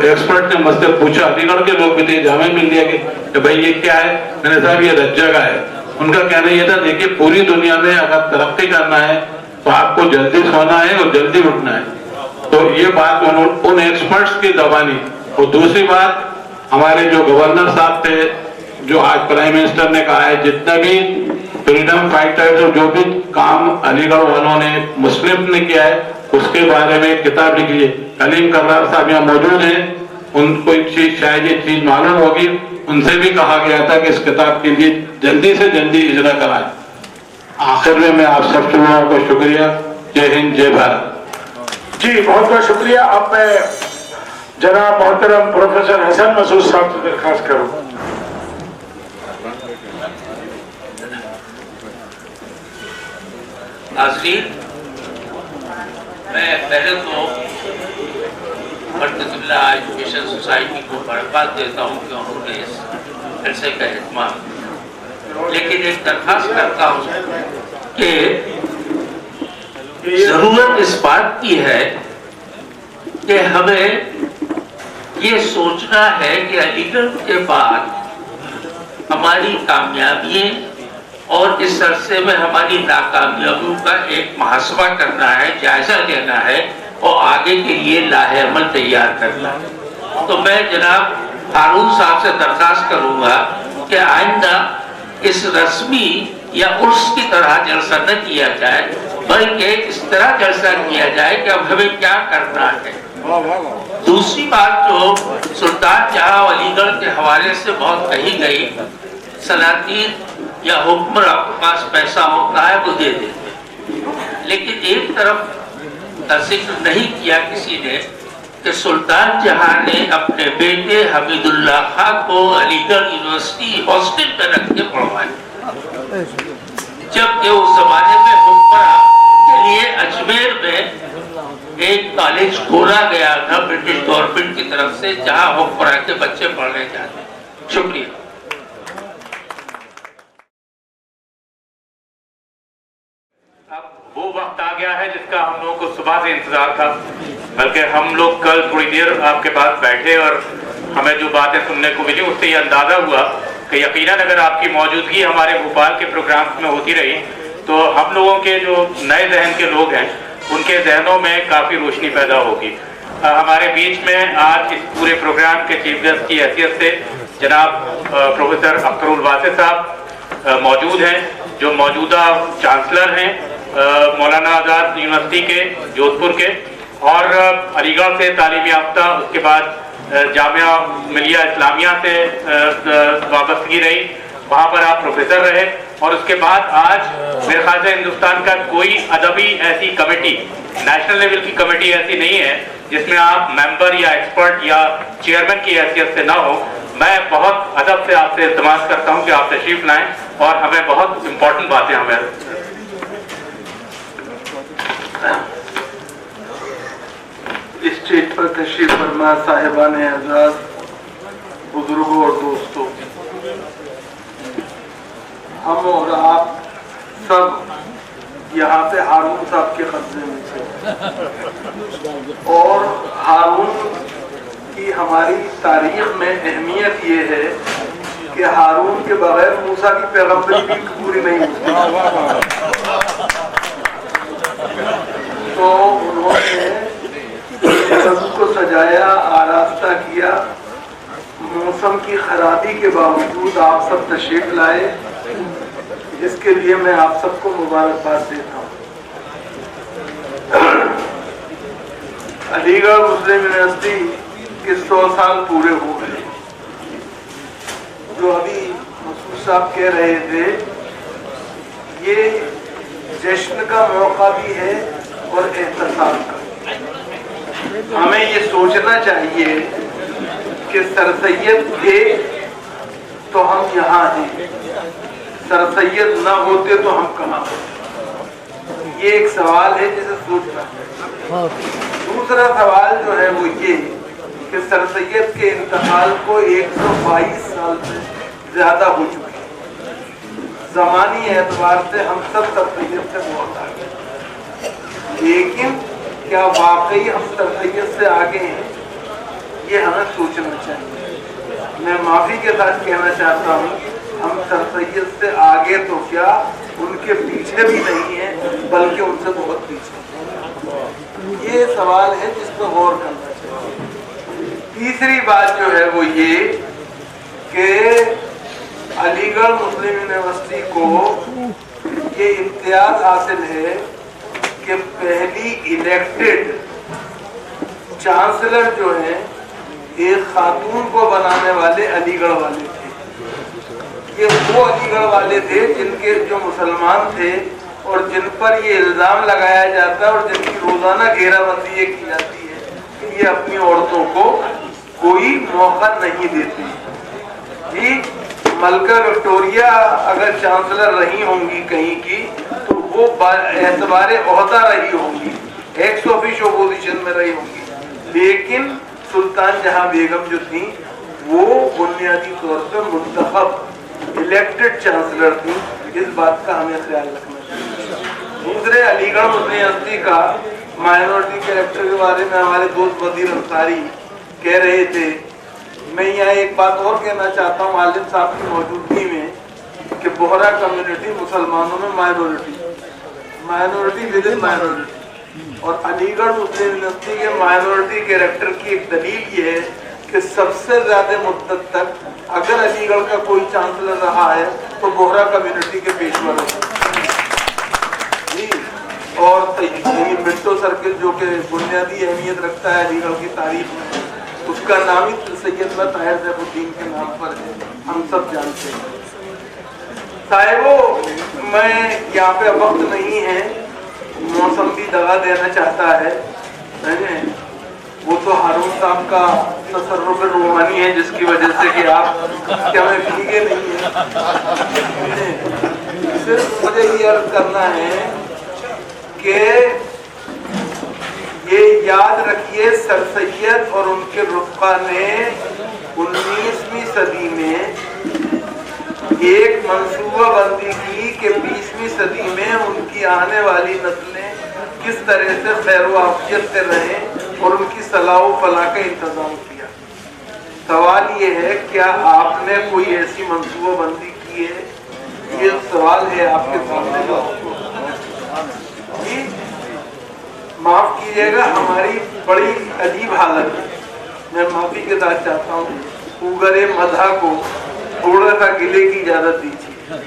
एक्सपर्ट ने मुझसे पूछा, अलीगढ़ के लोग भी थे, जामे मिलिया के भाई ये क्या है? मैंने साहब ये रज जगह है। उनका कहना ये था, देखिए पूरी दुनिया में अगर तरक्की करना है तो आपको जल्दी सोना है और जल्दी उठना है। तो ये बात उन एक्सपर्ट्स की जबानी। और दूसरी बात, हमारे जो गवर्नर साहब थे, जो आज प्राइम मिनिस्टर ने कहा है, जितना भी फ्रीडम फाइटर्स और जो भी काम अलीगढ़ वालों ने मुस्लिम ने किया है, उसके बारे में किताब लिखी है। कलीम कर्रार साहब यहाँ मौजूद हैं, उनको एक चीज शायद ये चीज मालूम होगी, उनसे भी कहा गया था कि इस किताब के लिए जल्दी से जल्दी इजरा कराएं। आखिर में मैं आप सब लोगों को शुक्रिया, जय हिंद जय भारत। जी बहुत बहुत शुक्रिया। अब मैं जनाब मोहतरम प्रोफेसर हसन मसूद साहब से दरख्वास्त करूँ। नाज़रीन, मैं पहले तो मर्तज़िला एजुकेशन सोसाइटी को मुबारकबाद देता हूँ कि उन्होंने इस जलसे का एहतमाम, लेकिन एक दरख्वास्त करता हूँ कि ज़रूरत इस बात की है कि हमें ये सोचना है कि अलीगढ़ के बाद हमारी कामयाबियाँ और इस अरसे में हमारी नाकामयाबियों का एक मुहासबा करना है, जायजा लेना है और आगे के लिए लाहे अमल तैयार करना है। तो मैं जनाब हारून साहब से दरख्वास्त करूंगा कि आइंदा इस रस्मी या उर्स की तरह जलसा न किया जाए, बल्कि इस तरह जलसा किया जाए कि अब हमें क्या करना है। दूसरी बात जो सुल्तान जहां अलीगढ़ के हवाले से बहुत कही गई, सलातीन या हुक्मर आपके पास पैसा होता है वो दे देते, लेकिन एक तरफ जिक्र नहीं किया किसी ने کہ سلطان جہاں نے اپنے بیٹے حمیداللہ خان کو علی گڑھ یونیورسٹی ہاسٹل میں رکھ کے پڑھوایا، جبکہ اس زمانے میں حکمراں کے لیے اجمیر میں ایک کالج کھولا گیا تھا برٹش گورنمنٹ کی طرف سے، جہاں حکمراں کے بچے پڑھنے جاتے ہیں۔ شکریہ۔ اب وہ وقت آ گیا ہے جس کا ہم لوگوں کو صبح سے انتظار تھا، بلکہ ہم لوگ کل تھوڑی دیر آپ کے پاس بیٹھے اور ہمیں جو باتیں سننے کو ملی اس سے یہ اندازہ ہوا کہ یقیناً اگر آپ کی موجودگی ہمارے بھوپال کے پروگرامز میں ہوتی رہی تو ہم لوگوں کے جو نئے ذہن کے لوگ ہیں ان کے ذہنوں میں کافی روشنی پیدا ہوگی۔ ہمارے بیچ میں آج اس پورے پروگرام کے چیف گیسٹ کی حیثیت سے جناب پروفیسر اختر الواسع صاحب موجود ہیں، جو موجودہ چانسلر ہیں مولانا آزاد یونیورسٹی کے جودھ پور کے، اور علی گڑھ سے تعلیم یافتہ، اس کے بعد جامعہ ملیہ اسلامیہ سے وابستگی رہی، وہاں پر آپ پروفیسر رہے، اور اس کے بعد آج میرے خیال سے ہندوستان کا کوئی ادبی ایسی کمیٹی، نیشنل لیول کی کمیٹی ایسی نہیں ہے جس میں آپ ممبر یا ایکسپرٹ یا چیئرمین کی حیثیت سے نہ ہو۔ میں بہت ادب سے آپ سے التماس کرتا ہوں کہ آپ تشریف لائیں اور ہمیں بہت امپورٹنٹ باتیں ہمیں اسٹیج پر تشریف فرما صاحبان اعزاز، بزرگوں اور دوستوں، ہم اور آپ سب یہاں پہ ہارون صاحب کے قبضے میں تھے، اور ہارون کی ہماری تاریخ میں اہمیت یہ ہے کہ ہارون کے بغیر موسیٰ کی پیغمبری بھی پوری نہیں ہوتی۔ تو انہوں نے سب کو سجایا، آراستہ کیا، موسم کی خرابی کے باوجود آپ سب تشریف لائے، اس کے لیے میں آپ سب کو مبارکباد دیتا ہوں۔ علی گڑھ مسلم یونیورسٹی کے 100 سال پورے ہو گئے، جو ابھی مسعود صاحب کہہ رہے تھے، یہ جشن کا موقع بھی ہے اور احتساب کا۔ ہمیں یہ سوچنا چاہیے کہ سر سید تھے تو ہم یہاں ہیں، سر سید نہ ہوتے تو ہم کہاں ہوتے؟ یہ ایک سوال ہے جسے سوچنا ہے۔ دوسرا سوال جو ہے وہ یہ کہ سر سید کے انتقال کو 122 سال سے زیادہ ہو چکے ہیں، زمانی اعتبار سے ہم سب سر سید سے بہت آگے، لیکن کیا واقعی ہم سر سید سے آگے ہیں؟ یہ ہمیں سوچنا چاہیے۔ میں معافی کے ساتھ کہنا چاہتا ہوں، ہم سر سید سے آگے تو کیا ان کے پیچھے بھی نہیں ہیں، بلکہ ان سے بہت پیچھے۔ یہ سوال ہے جس پر غور کرنا چاہیے۔ تیسری بات جو ہے وہ یہ کہ علی گڑھ مسلم یونیورسٹی کو یہ امتیاز حاصل ہے کہ پہلی الیکٹڈ چانسلر جو ہیں ایک خاتون کو بنانے والے علی گڑھ والے تھے۔ یہ وہ علی گڑھ والے تھے جن کے جو مسلمان تھے اور جن پر یہ الزام لگایا جاتا ہے اور جن کی روزانہ گھیرا بندی یہ کی جاتی ہے کہ یہ اپنی عورتوں کو کوئی موقع نہیں دیتی۔ جی ملکہ وکٹوریہ اگر چانسلر رہی ہوں گی کہیں کی تو وہ اعتبار عہدہ رہی ہوں گی، ایکس آفیشیو پوزیشن میں رہی ہوں گی، لیکن سلطان جہاں بیگم جو تھیں وہ بنیادی طور پر منتخب الیکٹڈ چانسلر تھی۔ اس بات کا ہمیں خیال رکھنا چاہیے۔ دوسرے علی گڑھ مسلم یونیورسٹی کا مائنورٹی کیریکٹر کے بارے میں ہمارے دوست وزیر انصاری کہہ رہے تھے۔ میں یہاں ایک بات اور کہنا چاہتا ہوں عالم صاحب کی موجودگی میں کہ بوہرا کمیونٹی مسلمانوں میں مائنورٹی ود ان مائنورٹی، اور علی گڑھ مسلم یونیورسٹی کے مائنورٹی کیریکٹر کی ایک دلیل یہ ہے کہ سب سے زیادہ مدت تک اگر علی گڑھ کا کوئی چانسلر رہا ہے تو بوہرا کمیونٹی کے پیشوا جی، اور منٹو سرکل جو کہ بنیادی اہمیت رکھتا ہے علی گڑھ کی تاریخ میں، اس کا نام ہی سید طاہر سیف الدین کے نام پر ہے، ہم سب جانتے ہیں۔ صاحبو میں یہاں پہ وقت نہیں ہے، موسم بھی دغا دینا چاہتا ہے، वो तो हारून साहब का तसर्रुफ रूहानी है, जिसकी वजह से कि आप क्या में भीगे नहीं हैं। सिर्फ मुझे ये अर्ज करना है कि ये याद रखिए, सर सैयद और उनके रुफ़ा ने 19वीं सदी में एक मंसूबा बंदी की कि 20वीं सदी में उनकी आने वाली नस्लें किस तरह से खैर व आफियत से रहें और उनकी सलाह व फलाह का इंतजाम किया। सवाल ये है, क्या आपने कोई ऐसी मंसूबा बंदी की है? ये सवाल है आपके सामने जो माफ कीजिएगा, हमारी बड़ी अजीब हालत है। मैं माफी के साथ चाहता हूँ, उगरे मधा को थोड़ा सा गिले की इजाजत दीजिए।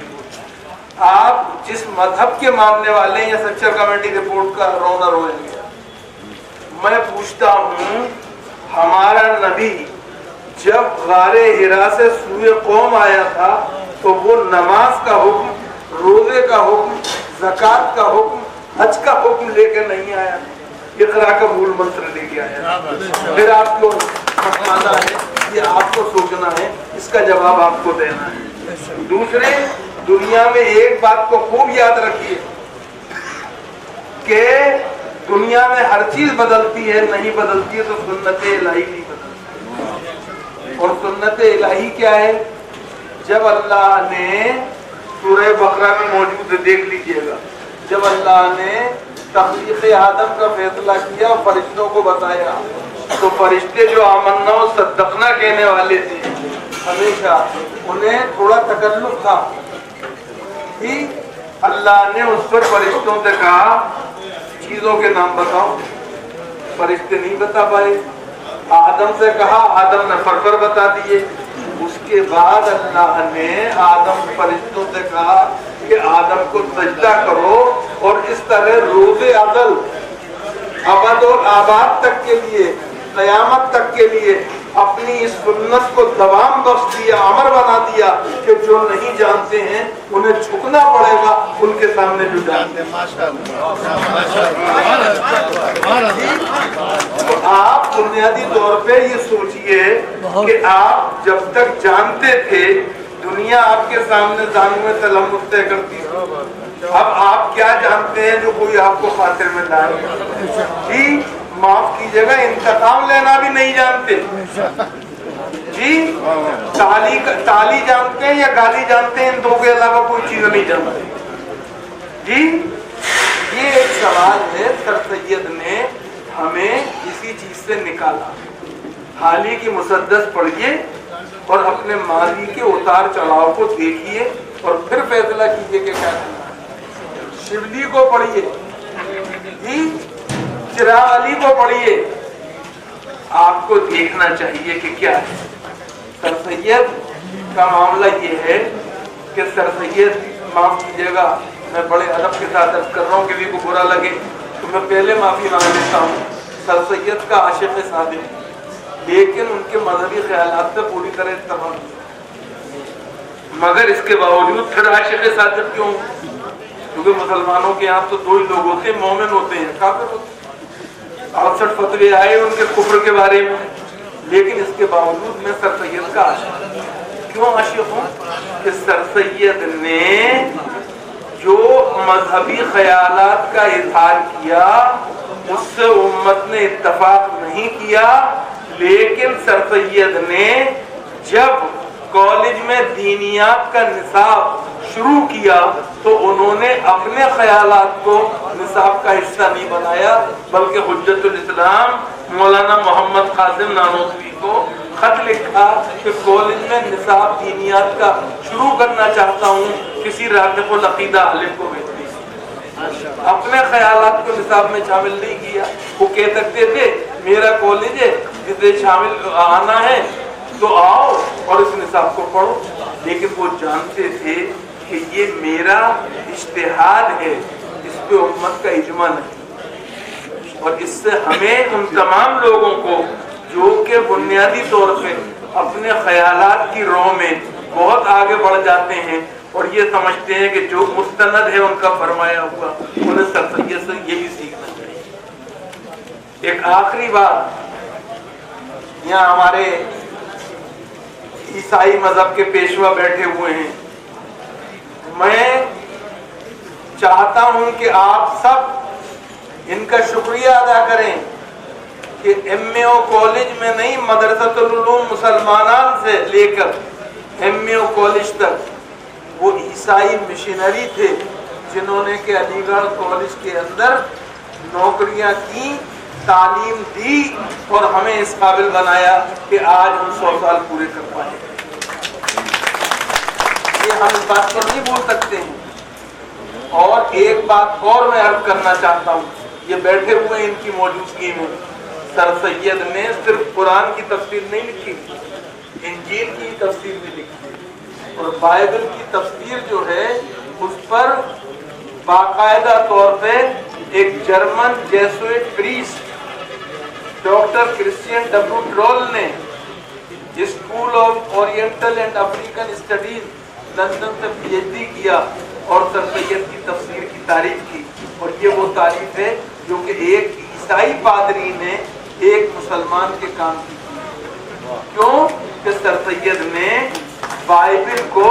आप जिस मजहब के मानने वाले हैं या सेक्चुअल कमेटी रिपोर्ट का रोना रोएंगे, मैं पूछता हूँ, हमारा नबी जब गारे हिरा से सूए कौम आया था तो वो नमाज का हुक्म, रोजे का हुक्म, ज़कात का हुक्म, हज का हुक्म लेके नहीं आया, इक़रा का मूल मंत्र लेके आया। फिर आपको बताना है, ये आपको सोचना है, इसका जवाब आपको देना है। दूसरे, दुनिया में एक बात को खूब याद रखिए कि दुनिया में हर चीज बदलती है, नहीं बदलती है तो सुन्नत इलाही नहीं बदलती। और सुन्नत इलाही क्या है? जब अल्लाह ने सूरह बकरा में मौजूद, देख लीजिएगा, जब अल्लाह ने तख्लीक़ आदम का फैसला किया, फरिश्तों को बताया, तो फरिश्ते जो आमन्ना और सद्दक़ना कहने वाले थे, हमेशा उन्हें थोड़ा तकल्लुफ़ था कि अल्लाह ने उस पर फरिश्तों से कहा चीजों के नाम बताओ, फरिश्ते नहीं बता पाए। आदम से कहा, आदम ने फरफर बता दिए। उसके बाद अल्लाह ने आदम फरिश्तों से कहा कि आदम को सजदा करो और इस तरह रोज़े अदल अबद और आबाद तक के लिए, क़यामत तक के लिए अपनी इस सुन्नत को दवाम बख्श दिया, अमर बना दिया कि जो नहीं जानते हैं उन्हें झुकना पड़ेगा उनके सामने जो जानते हैं। तो आप बुनियादी तौर पे ये सोचिए कि आप जब तक जानते थे, दुनिया आपके सामने जानवे तलम्मुस तय करती थी। अब आप क्या जानते हैं जो कोई आपको खातिर में लाए? जी माफ कीजिएगा, इंतकाम लेना भी नहीं जानते। जी ताली जानते हैं या गाली जानते हैं? इन दो के अलावा कोई चीज नहीं जानते। जी ये एक सवाल है, सर सैयद ने हमें इसी चीज से निकाला। हाल ही की मुसद्दस पढ़िए और अपने माजी के उतार चढ़ाव को देखिए और फिर फैसला कीजिए कि क्या करना है। शिवली को पढ़िए, जी चिराग अली को पढ़िए, आपको देखना चाहिए कि क्या है। सर सैयद का मामला ये है कि सर सैयद, माफ कीजिएगा, मैं बड़े अदब के साथ अर्ज कर रहा हूँ, किसी को बुरा लगे तो मैं पहले माफी मांग लेता हूँ। सर सैयद का आशिक़ सादिक़, लेकिन उनके मजहबी ख्यालात से पूरी तरह इत्तेफाक, मगर इसके बावजूद फिर आशिक़ सादिक़ क्यों? क्योंकि मुसलमानों के यहाँ तो दो ही लोग होते हैं, मोमिन होते हैं, काफिर होते हैं। 68 फतवे आए उनके कुफ्र के बारे में, लेकिन इसके बावजूद मैं सर सैयद का आशिक़। क्यों आशिक़ हूँ? कि सर सैयद ने जो मजहबी ख्यालात का इजहार किया उससे उम्मत ने इत्तफाक नहीं किया, लेकिन सर सैयद ने जब कॉलेज में दीनियात का निसाब शुरू किया तो उन्होंने अपने ख्यालात को निसाब का हिस्सा नहीं बनाया, बल्कि हुज्जतुल इस्लाम मौलाना मोहम्मद कासिम नानोसवी को खत लिखा कि कॉलेज में निसाब दीनियात का शुरू करना चाहता हूँ, किसी राग़िबुल अक़ीदा आलिम को भेज दीजिए। अपने ख्यालात को निसाब में शामिल नहीं किया। वो कह सकते थे मेरा कॉलेज है, जिसे शामिल आना है तो आओ और इस निसाब को पढ़ो, लेकिन वो जानते थे कि ये मेरा इज्तिहाद है, इस पे उम्मत का इजमा नहीं। और इससे हमें उन तमाम लोगों को जो कि बुनियादी तौर पे अपने ख्यालात की राह में बहुत आगे बढ़ जाते हैं और ये समझते हैं कि जो मुस्तनद है उनका फरमाया हुआ, उन्हें सर सैयद से यही सीखना चाहिए। एक आखिरी बात, यहाँ हमारे ईसाई मजहब के पेशवा बैठे हुए हैं, मैं चाहता हूं कि आप सब इनका शुक्रिया अदा करें कि एमएओ कॉलेज में नहीं, मदरसतुल उलूम मुसलमानान से लेकर एमएओ कॉलेज तक वो ईसाई मिशनरी थे जिन्होंने के अलीगढ़ कॉलेज के अंदर नौकरियां की, तालीम दी और हमें इस काबिल बनाया कि आज हम 100 साल पूरे कर पाए। ये हम इस बात को नहीं भूल सकते हैं। और एक बात और मैं अर्ज करना चाहता हूँ, ये बैठे हुए इनकी मौजूदगी में सर सैयद ने सिर्फ कुरान की तफसीर नहीं लिखी, इंजील की तफसीर भी लिखी और बाइबल की तफसीर जो है उस पर बाकायदा तौर पे एक German Jesuit priest doctor Christian W Troll ने school of oriental and African studies London से पीएचडी किया और सर सैयद की तफसीर की तारीफ की। और ये वो तारीफ है जो कि एक ईसाई पादरी ने एक मुसलमान के काम की। क्यों कि सर सैयद ने बाइबल को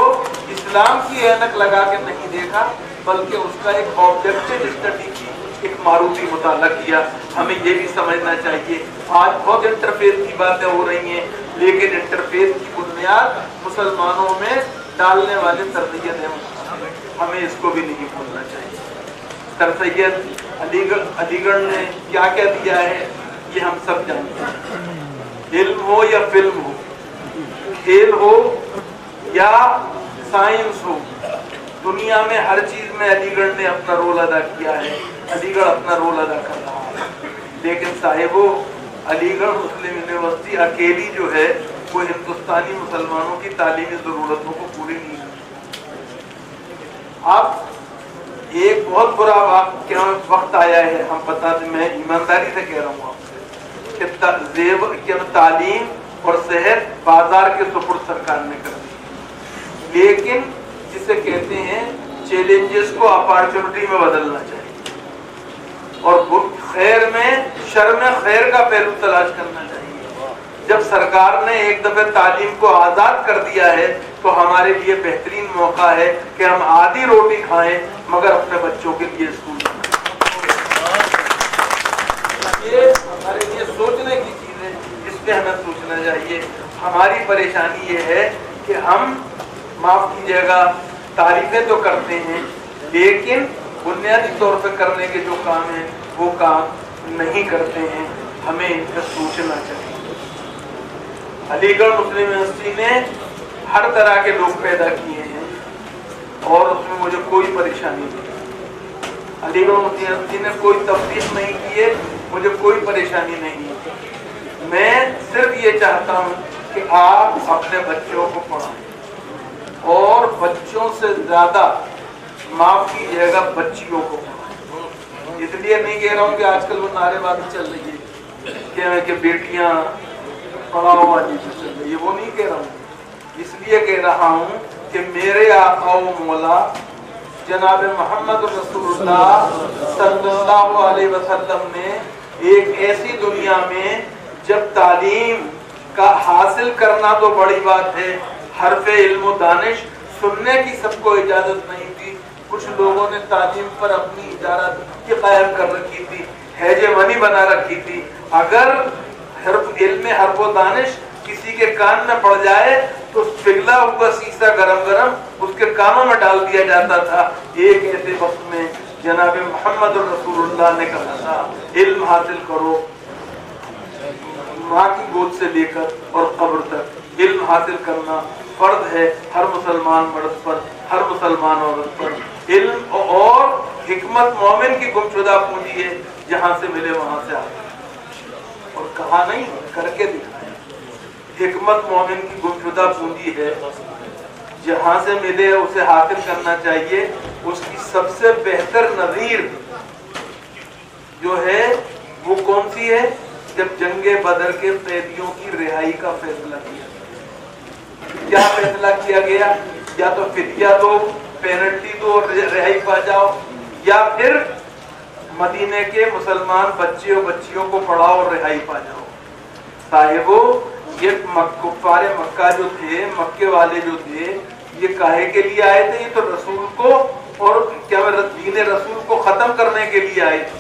इस्लाम की ऐनक लगा के नहीं देखा, बल्कि उसका एक ऑब्जेक्टिव स्टडी की, एक मारूती मुताला किया। हमें ये भी समझना चाहिए, आज बहुत इंटरफेस की बातें हो रही हैं, लेकिन इंटरफेस की बुनियाद मुसलमानों में डालने वाले सर सैयद हैं, हमें इसको भी नहीं भूलना चाहिए। सर सैयद अलीगढ़ ने क्या क्या दिया है ये हम सब जानते हैं। इल्म हो या फिल्म हो, खेल हो या साइंस हो, दुनिया में हर चीज में अलीगढ़ ने अपना रोल अदा किया है, अलीगढ़ अपना रोल अदा कर रहा है। लेकिन साहिबो, अलीगढ़ मुस्लिम यूनिवर्सिटी अकेली जो है वो हिंदुस्तानी मुसलमानों की तालीमी जरूरतों को पूरी नहीं करती। अब एक बहुत बुरा वक्त आया है, हम बता दें, मैं ईमानदारी से कह रहा हूँ आपसे कि तालीम और सेहत बाजार के सुपुर्द सरकार ने कर दी, लेकिन जिसे कहते हैं चैलेंजेस को अपॉर्चुनिटी में बदलना चाहिए और खैर में शर में खैर का पहलू तलाश करना चाहिए। जब सरकार ने एक दफे तालीम को आजाद कर दिया है तो हमारे लिए बेहतरीन मौका है कि हम आधी रोटी खाएं मगर अपने बच्चों के लिए स्कूल। ये हमारे लिए सोचने की चीज है, इस पे हमें सोचना चाहिए। हमारी परेशानी ये है कि हम, माफ कीजिएगा, तारीफें तो करते हैं लेकिन बुनियादी तौर पर करने के जो काम है वो काम नहीं करते हैं। हमें इन पर सोचना चाहिए। अलीगढ़ मुस्लिम यूनिवर्सिटी ने हर तरह के लोग पैदा किए हैं और उसमें मुझे कोई परेशानी नहीं। अलीगढ़ मुस्लिम यूनिवर्सिटी ने कोई तब्दील नहीं की है, मुझे कोई परेशानी नहीं है। मैं सिर्फ ये चाहता हूँ कि आप अपने बच्चों को पढ़ाएं और बच्चों से ज्यादा, माफ कीजिएगा, बच्चियों को पढ़ाएं। इसलिए नहीं कह रहा हूँ कि आजकल वो नारेबाजी चल रही है कि बेटियां पढ़ाओ वाली चल रही है, वो नहीं कह रहा हूँ। इसलिए कह रहा हूँ कि मेरे आका व मौला जनाब मोहम्मद रसूलुल्लाह सल्लल्लाहु अलैहि वसल्लम ने एक ऐसी दुनिया में, जब तालीम का हासिल करना तो बड़ी बात है, हरफे इल्म दानिश सुनने की सबको इजाजत नहीं थी। कुछ लोगों ने तालीम पर अपनी इजाजत कायम कर रखी थी, हेजेमनी बना रखी थी। अगर हर्फ इल्म हर्फ दानिश किसी के कान में पड़ जाए तो पिघला हुआ शीशा गरम गरम उसके कानों में डाल दिया जाता था। एक ऐसे वक्त में जनाब मोहम्मद रसूलुल्लाह ने कहा था, इल्म हासिल करो, माँ की गोद से लेकर और कब्र तक इल्म हासिल करना फर्ज है हर मुसलमान मर्द पर, हर मुसलमान औरत पर। इल्म और हिकमत मोमिन की गुमशुदा पूंजी है, जहाँ से मिले वहां से आए, और कहा नहीं करके दिखाया। हिकमत मोमिन की गुमशुदा पूंजी है, जहां से मिले उसे हासिल करना चाहिए। उसकी सबसे बेहतर नजीर जो है वो कौन सी है? जब जंगे बदर के कैदियों की रिहाई का फैसला किया। क्या फैसला किया गया? या तो फिदिया दो, पेनल्टी दो और रिहाई पा जाओ, या फिर मदीने के मुसलमान बच्चे और बच्चियों को पढ़ाओ और रिहाई पा जाओ। साहिबो ये कुफ्फारे मक्का जो थे, मक्के वाले जो थे, ये काहे के लिए आए थे? ये तो रसूल को और क्या दीन रसूल को खत्म करने के लिए आए थे।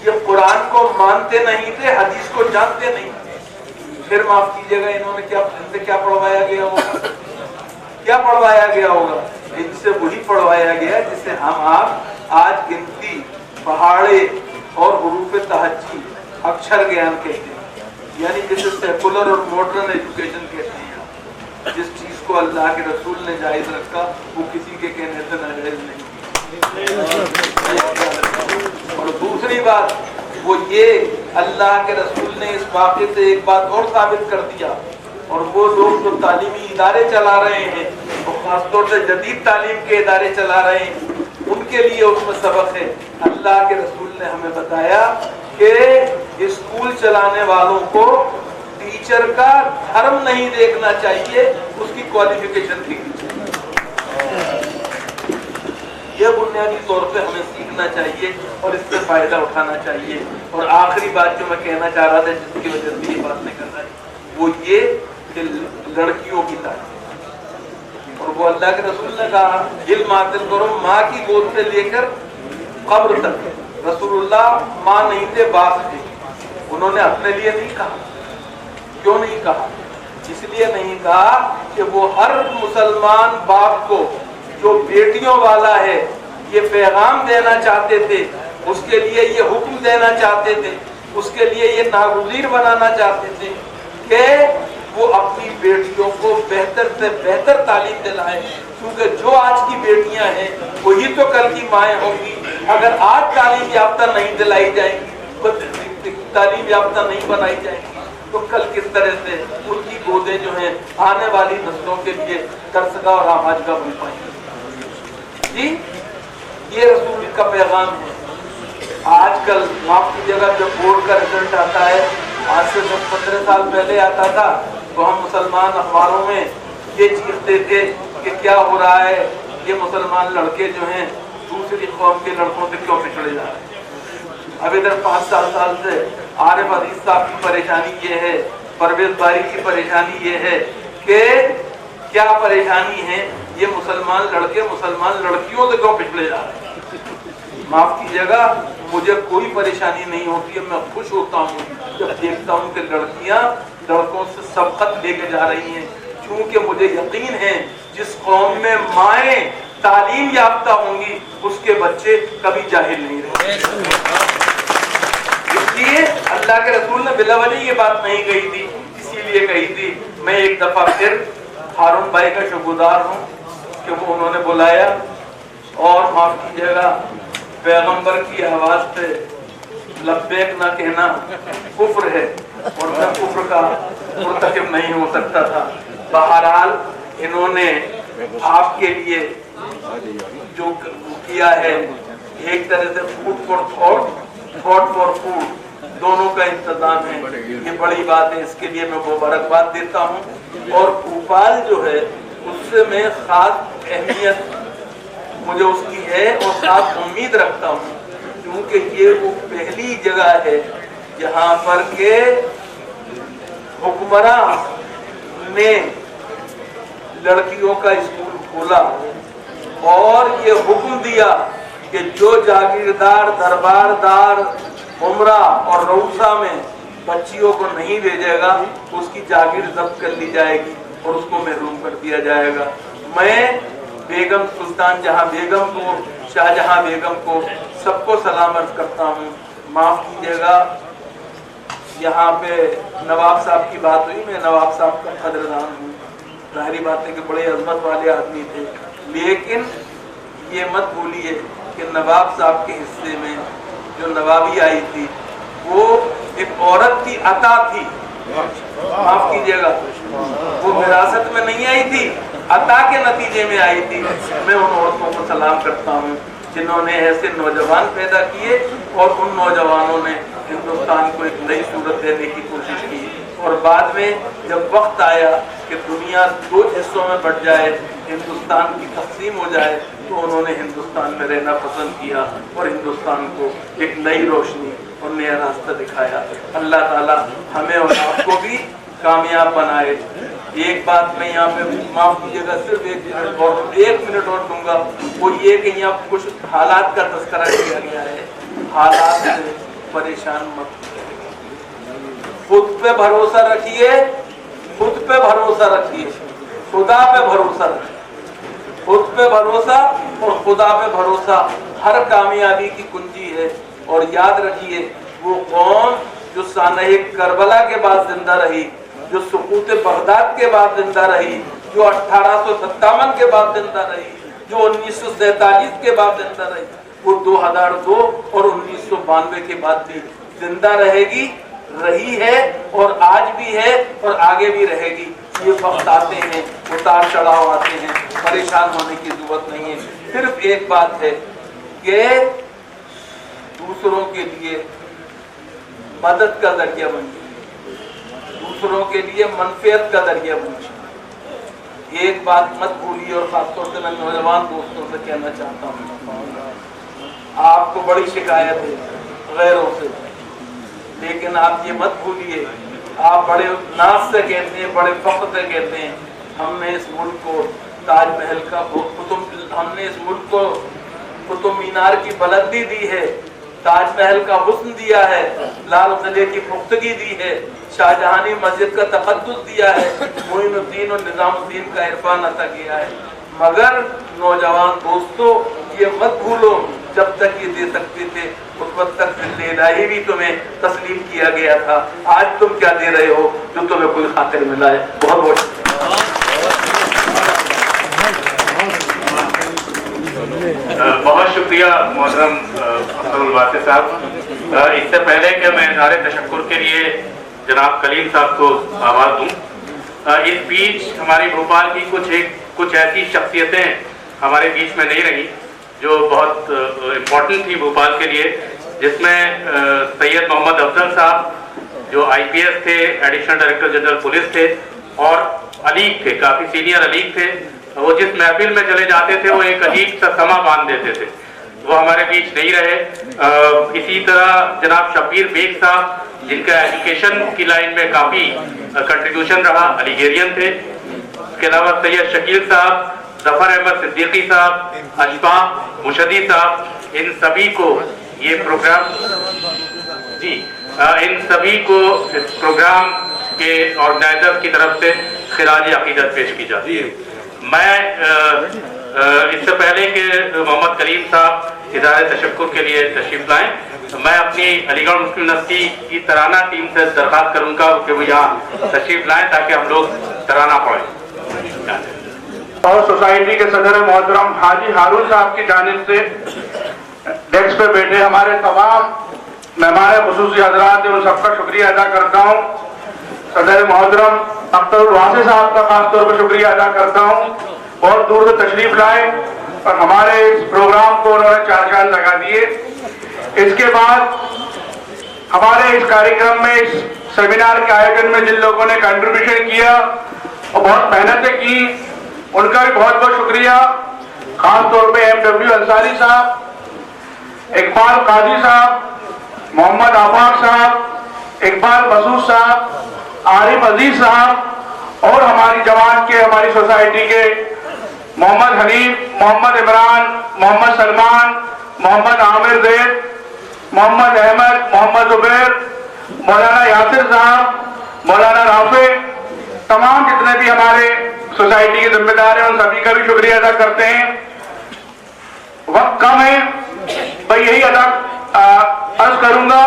ये कुरान को मानते नहीं थे, हदीस को जानते नहीं थे। फिर माफ कीजिएगा, इन्होंने क्या पढ़वाया गया होगा? क्या पढ़वाया गया होगा? इनसे वही पढ़वाया गया जिसे हम आप आज गिनती, पहाड़े और हुरूफ तहज्जी, अक्षर ज्ञान कहते हैं, यानी जिसे सेकुलर और मॉडर्न एजुकेशन कहते हैं। जिस चीज को अल्लाह के रसूल ने जायज रखा वो किसी के कहने से नाजायज नहीं। और दूसरी बात वो ये, अल्लाह के रसूल ने इस वाक़े से एक बात और साबित कर दिया, और वो लोग जो तालीमी इदारे चला रहे हैं, और खासतौर से जदीद तालीम के इदारे चला रहे हैं, उनके लिए उसमें सबक है। अल्लाह के रसूल ने हमें बताया कि स्कूल चलाने वालों को टीचर का धर्म नहीं देखना चाहिए, उसकी क्वालिफिकेशन देखनी चाहिए। यह बुनियादी तौर पे हमें सीखना चाहिए और इससे फायदा उठाना चाहिए। और आखिरी बात जो मैं कहना चाह रहा था, जिसकी वजह से ये बात नहीं कर रहा है, वो ये कि लड़कियों की तालीम, और वो अल्लाह के रसूल ने कहा इल्म हासिल करो माँ की गोद से लेकर कब्र तक। रसूलुल्लाह माँ नहीं थे, बाप थे। उन्होंने अपने लिए नहीं कहा। क्यों नहीं कहा? इसलिए नहीं कहा कि वो हर मुसलमान बाप को जो बेटियों वाला है ये पैगाम देना चाहते थे, उसके लिए ये हुक्म देना चाहते थे, उसके लिए ये नागुज़ीर बनाना चाहते थे कि वो अपनी बेटियों को बेहतर से बेहतर तालीम दिलाएं, क्योंकि जो आज की बेटियां हैं वही तो कल की माएँ होंगी। अगर आज तालीम याफ्ता नहीं दिलाई जाएंगी, तालीम याफ्ता नहीं बनाई जाएंगी, तो कल किस तरह से उनकी गोदें जो हैं आने वाली नस्लों के लिए तरसगा और आमाजगा बन पाएंगी। जी, ये रसूल का पैगाम है। आजकल माफ की जगह जब बोर्ड का रिजल्ट आता है, आज से 10-15 साल पहले आता था, तो हम मुसलमान अखबारों में ये चीखते थे कि क्या हो रहा है, ये मुसलमान लड़के जो हैं दूसरी कौम के लड़कों से क्यों पिछड़े जा रहे हैं। अब इधर 5-7 साल से आरिफ अजीज साहब की परेशानी ये है, परवेज बारी की परेशानी ये है कि क्या परेशानी है, ये मुसलमान लड़के मुसलमान लड़कियों से क्यों पिछड़े जा रहे हैं। माफ कीजिएगा, मुझे कोई परेशानी नहीं होती है, मैं खुश होता हूँ जब देखता हूँ कि लड़कियाँ लड़कों से सबकत लेके जा रही हैं, क्योंकि मुझे यकीन है जिस कौम में माएँ तालीम याफ्ता होंगी उसके बच्चे कभी जाहिल नहीं रहेंगे। इसलिए अल्लाह के रसूल ने बिलावली ये बात नहीं कही थी, इसीलिए कही थी। मैं एक दफा फिर हारून भाई का शुक्रगुजार हूँ कि वो उन्होंने बुलाया, और माफ कीजिएगा पैगंबर की आवाज पे लब्बैक ना कहना कुफ्र है, और मैं कुफ्र का मुर्तकिब नहीं हो सकता था। बहरहाल इन्होंने आपके लिए जो किया है, एक तरह से food for thought, thought for food, दोनों का इंतजाम है, ये बड़ी बात है। इसके लिए मैं मुबारकबाद देता हूँ। और भोपाल जो है उससे मैं खास अहमियत मुझे उसकी है और खास उम्मीद रखता हूँ, क्योंकि ये वो पहली जगह है जहाँ पर के हुक्मरान ने लड़कियों का स्कूल खोला और ये हुक्म दिया कि जो जागीरदार दरबारदार उमरा और रऊसा में बच्चियों को नहीं भेजेगा उसकी जागीर जब्त कर ली जाएगी और उसको महरूम कर दिया जाएगा। मैं बेगम सुल्तान जहां बेगम को, शाहजहां बेगम को, सबको सलाम अर्ज करता हूँ। माफ कीजिएगा, यहाँ पे नवाब साहब की बात हुई, मैं नवाब साहब का कदरदान हूँ, जाहिरी बात है कि बड़े अजमत वाले आदमी थे, लेकिन ये मत भूलिए कि नवाब साहब के हिस्से में जो नवाबी आई थी वो एक औरत की अता थी। माफ कीजिएगा, वो विरासत में नहीं आई थी, अता के नतीजे में आई थी। मैं उन औरतों को सलाम करता हूँ जिन्होंने ऐसे नौजवान पैदा किए और उन नौजवानों ने हिंदुस्तान को एक नई सूरत देने की कोशिश की। और बाद में जब वक्त आया कि दुनिया दो हिस्सों में बट जाए, हिंदुस्तान की तकसीम हो जाए, तो उन्होंने हिंदुस्तान में रहना पसंद किया और हिंदुस्तान को एक नई रोशनी और नया रास्ता दिखाया। अल्लाह ताला हमें और आपको भी कामयाब बनाए। एक बात मैं यहाँ पे माफ कीजिएगा, सिर्फ 1 मिनट और दूंगा, वो ये कि यहाँ कुछ हालात का तस्करा किया गया है। हालात से परेशान मत, खुद पे भरोसा रखिए, खुद पे भरोसा रखिए, खुदा पे भरोसा रखिए। खुद पे भरोसा और खुदा पे भरोसा हर कामयाबी की कुंजी है। और याद रखिए, वो कौम जो सानह करबला के बाद जिंदा रही, जो सुकूत बगदाद के बाद जिंदा रही, जो 1857 के बाद जिंदा रही, जो 1947 के बाद जिंदा रही, वो 2002 और 1992 के बाद भी जिंदा रहेगी, रही है और आज भी है और आगे भी रहेगी। ये वक्त आते हैं, उतार चढ़ाव आते हैं, परेशान होने की जरूरत नहीं है। सिर्फ एक बात है कि दूसरों के लिए मदद का जरिया बनिए, दूसरों के लिए मनफियत का जरिया बनिए। एक बात मत भूलिए, और खासतौर से मैं नौजवान दोस्तों से कहना चाहता हूँ, आपको बड़ी शिकायत है गैरों से, लेकिन आप ये मत भूलिए, आप बड़े नाज से कहते हैं, बड़े फख्र से कहते हैं, हमने इस मुल्क को ताजमहल का हमने इस मुल्क को कुतुब मीनार की बुलंदी दी है, ताजमहल का हुस्न दिया है, लाल किले की पुख्तगी दी है, शाहजहानी मस्जिद का तकद्दुस दिया है, मोइनुद्दीन और निजामुद्दीन का इरफान अता किया है। मगर नौजवान दोस्तों, ये मत भूलो, जब तक ये दे सकते थे उस वक्त तक इलाही भी तुम्हें तस्लीम किया गया था। आज तुम क्या दे रहे हो जो तुम्हें कोई खातिर मिला है? बहुत बहुत बहुत शुक्रिया मोहतरम अब्दुल वासिफ साहब। इससे पहले कि मैं इज़हार तशक्कुर के लिए जनाब कलीम साहब को आवाज़ दूँ, इस बीच हमारे भोपाल की कुछ ऐसी शख्सियतें हमारे बीच में नहीं रही जो बहुत इम्पोर्टेंट थी भोपाल के लिए, जिसमें सैयद मोहम्मद अफजल साहब जो IPS थे, एडिशनल डायरेक्टर जनरल पुलिस थे, और अलीक थे, काफ़ी सीनियर अलीक थे। वो जिस महफिल में चले जाते थे वो एक अजीब सा समा बांध देते थे, वो हमारे बीच नहीं रहे। इसी तरह जनाब शब्बीर बेग साहब, जिनका एजुकेशन की लाइन में काफ़ी कंट्रीब्यूशन रहा, अलीगेरियन थे। इसके अलावा सैयद शकील साहब, जफर अहमद सिद्दीकी साहब, अशफाक मुशदी साहब, इन सभी को ये प्रोग्राम इन सभी को इस प्रोग्राम के ऑर्गेनाइजर की तरफ से खिराज अकीदत पेश की जाती है। मैं इससे पहले कि मोहम्मद कलीम साहब इज़हार तशक्कुर के लिए तशरीफ लाएं, मैं अपनी अलीगढ़ मुस्लिम यूनिवर्सिटी की तराना टीम से दरख्वास्त करूंगा कि वो यहाँ तशरीफ लाएं ताकि हम लोग तराना पढ़ें। और सोसाइटी के सदर मोहतरम हाजी हारून साहब की जानिब से डेस्क पे बैठे हमारे तमाम मेहमान खुसूसी हजरात, उन सबका शुक्रिया अदा करता हूँ। सदर मोहतरम अब्दुल वासिफ साहब का खास तौर पर शुक्रिया अदा करता हूँ, बहुत दूर से तशरीफ लाए और हमारे इस प्रोग्राम को उन्होंने चार चांद लगा दिए। इसके बाद हमारे इस कार्यक्रम में, इस सेमिनार के आयोजन में जिन लोगों ने कंट्रीब्यूशन किया और बहुत मेहनतें की, उनका भी बहुत बहुत शुक्रिया। खास तौर पे MW अंसारी साहब, इकबाल काजी साहब, मोहम्मद आफाक साहब, इकबाल मसूद साहब, आरिफ अजीज साहब और हमारी जमात के, हमारी सोसाइटी के मोहम्मद हनीफ, मोहम्मद इमरान, मोहम्मद सलमान, मोहम्मद आमिर जैद, मोहम्मद अहमद, मोहम्मद जुबैर, मौलाना यासिर साहब, मौलाना राफे, तमाम जितने भी हमारे सोसाइटी के जिम्मेदार हैं, उन सभी का भी शुक्रिया अदा करते हैं। वक्त कम है, मैं यही अर्ज करूंगा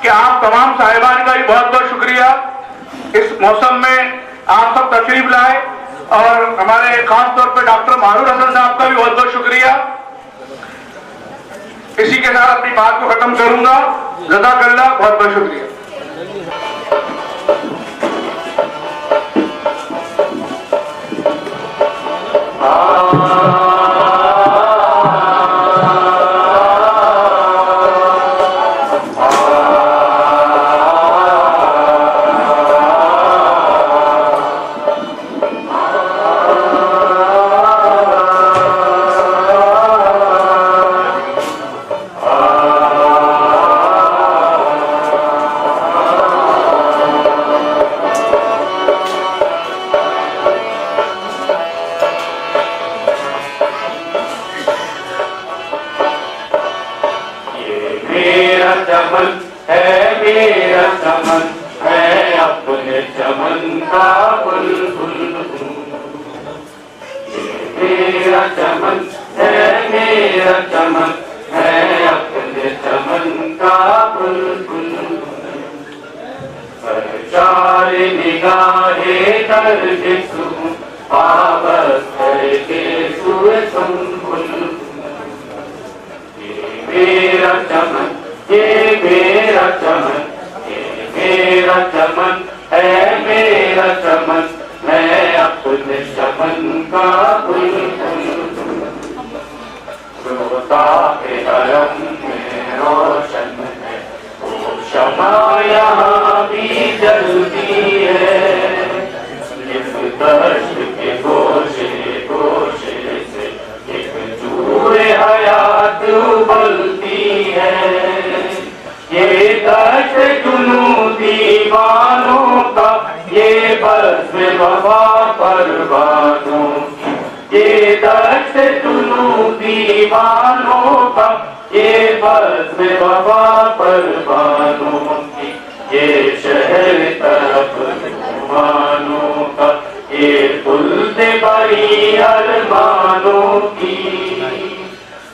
कि आप तमाम साहिबान का भी बहुत बहुत शुक्रिया। इस मौसम में आप सब तशरीफ लाए और हमारे खास तौर पर डॉक्टर मारूर हसन साहब का भी बहुत बहुत शुक्रिया। इसी के साथ अपनी बात को खत्म करूंगा। जज़ाकल्लाह, बहुत बहुत शुक्रिया। मेरा चमन है मेरा चमन, मैं अपने चमन का बुलबुल हूँ। मेरा चमन है मेरा चमन, मैं अपने चमन का बुलबुल हूँ। चार निगाहे दर्द तुम पाबस करके सुए संभुल। ये मेरा चमन, ये मेरा चमन, ये मेरा चमन है मेरा चमन, मैं अपने चमन का बुलबुल हूँ। रोता के हरम में रोशन है वो शमा यहाँ भी जलती है। इस दर्द के गोशे गोशे से एक जूए हयात उबलती है। ये दर्द जुनू दीवानों का, ये बज़्म वफा परवानों की, ये दर्द जुनू दीवानों का, ये बज़्म वफा परवानों की, ये शहर तरफ तूफानों का, ये खुल्द बड़ी अरमानों की।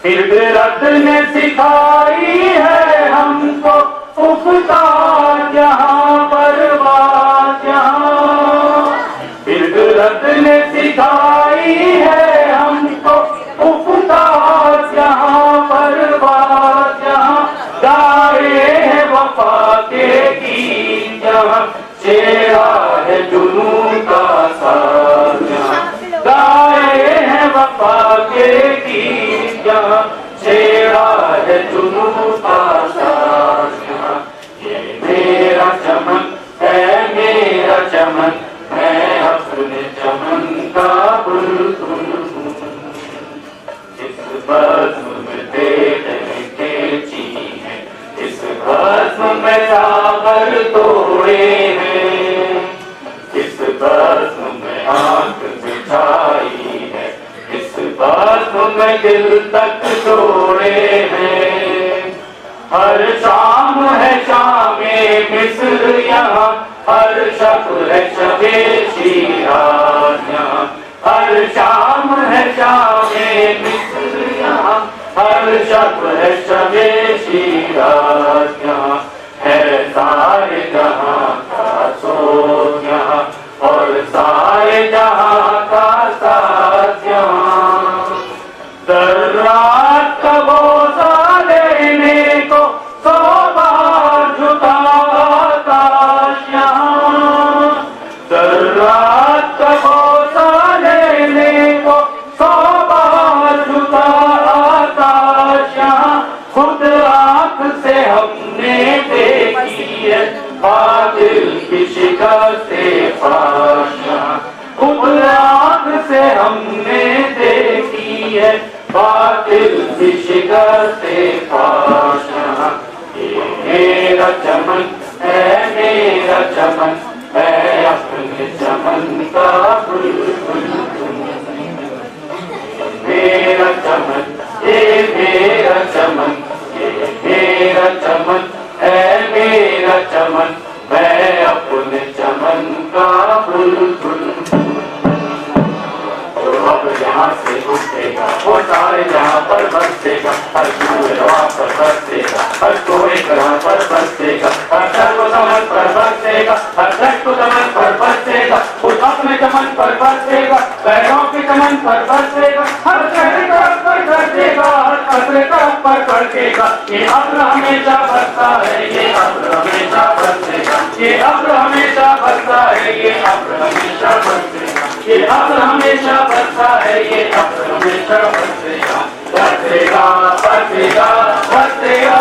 फितरत ने सिखाई है हमको उफ्तार जहाँ परवाज़ जहाँ। फितरत ने सिखाई है हमको उफ्तार जहाँ परवाज़ जहाँ। गाए हैं वफा के गीत जहाँ, छेड़ा है जुनून का साज जहाँ। गाए हैं वफा के गीत जहाँ, छेड़ा है जुनून का साज जहाँ। ये मेरा चमन है मेरा चमन, मैं अपने चमन का बुलबुल हूँ। इस बज़्म में तेरे खींची है, इस बज़्म में सागर तोड़े हैं। इस बज़्म में आंख बिछाई है, इस बज़्म में दिल तक तोड़े हैं। हर शाम है शामे मिस्र यहाँ, हर शब है शबे शिराज यहाँ। हर शाम है शामे मिस्र यहाँ, हर शब है शबे शिराज यहाँ। है सारे जहाँ का सोच यहाँ, और सारे जहाँ का साथ यहाँ। ज़र्रात का बोझा लेने को 100 बार झुका आकाश यहाँ। ज़र्रात का बोझा लेने को 100 बार झुका आकाश यहाँ। खुद आँख से हमने देखी है बातिल की शिकस्ते फाश यहाँ। खुद आँख से हमने देखी है बातिल की शिकस्ते फाश यहाँ। ये मेरा चमन है मेरा चमन, मैं अपने चमन का बुलबुल हूँ। मेरा चमन, ये मेरा चमन, ये मेरा चमन है मेरा चमन, मैं अपने चमन का बुलबुल हूँ। अब यहाँ से उठेगा वो सारे जहाँ पर बरसेगा, हर सूर्य रवा पर बरसेगा, हर कोई ग्रह पर बरसेगा, हर सर्व समन पर बरसेगा, हर दृष्ट समन पर बरसेगा, उस अपने चमन पर बरसेगा, पैरों के चमन पर बरसेगा, हर शहर पर बरसेगा, हर कतरे पर बरसेगा। ये अब्र हमेशा बरसता है, ये अब्र हमेशा बरसेगा, ये अब्र हमेशा बरसता है, ये अब्र हमेशा बरसेगा, ये अब्र हमेशा बरसता है, ये अब्र हमेशा बरसेगा, बरसेगा बरसेगा बरसेगा।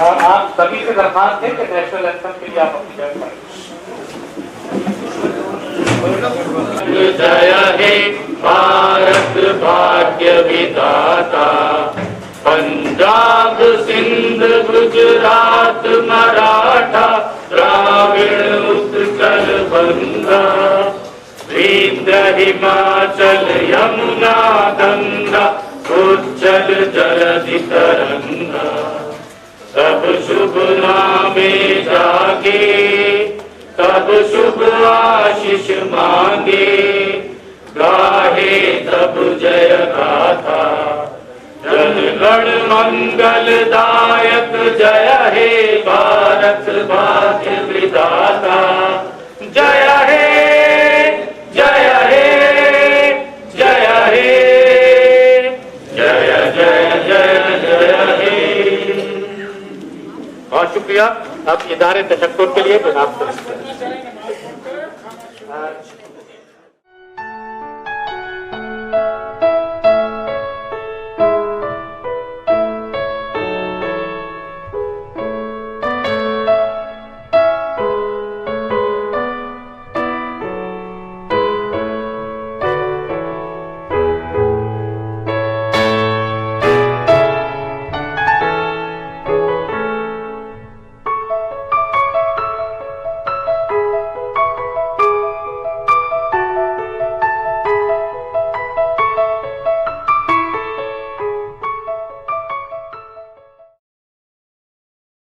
और आप सभी से दरखास्त है कि नेशनल एंथम के लिए आप अपनी जय है भारत भाग्य विधाता, पंजाब सिंध गुजरात मराठा द्राविड़ उत्कल बंगा, विंध्य हिमाचल यमुना गंगा उज्जल जलधि तरंगा, सब शुभ नामे जागे, तब शुभ आशीष मांगे, गाहे तब जय गाथा, जन गण मंगल दायक जय हे भारत भाग्य विधाता, जय हे जय हे जय हे जय जय जय जय हे। बहुत शुक्रिया। अब इदारे तशक्कुर के लिए जनाब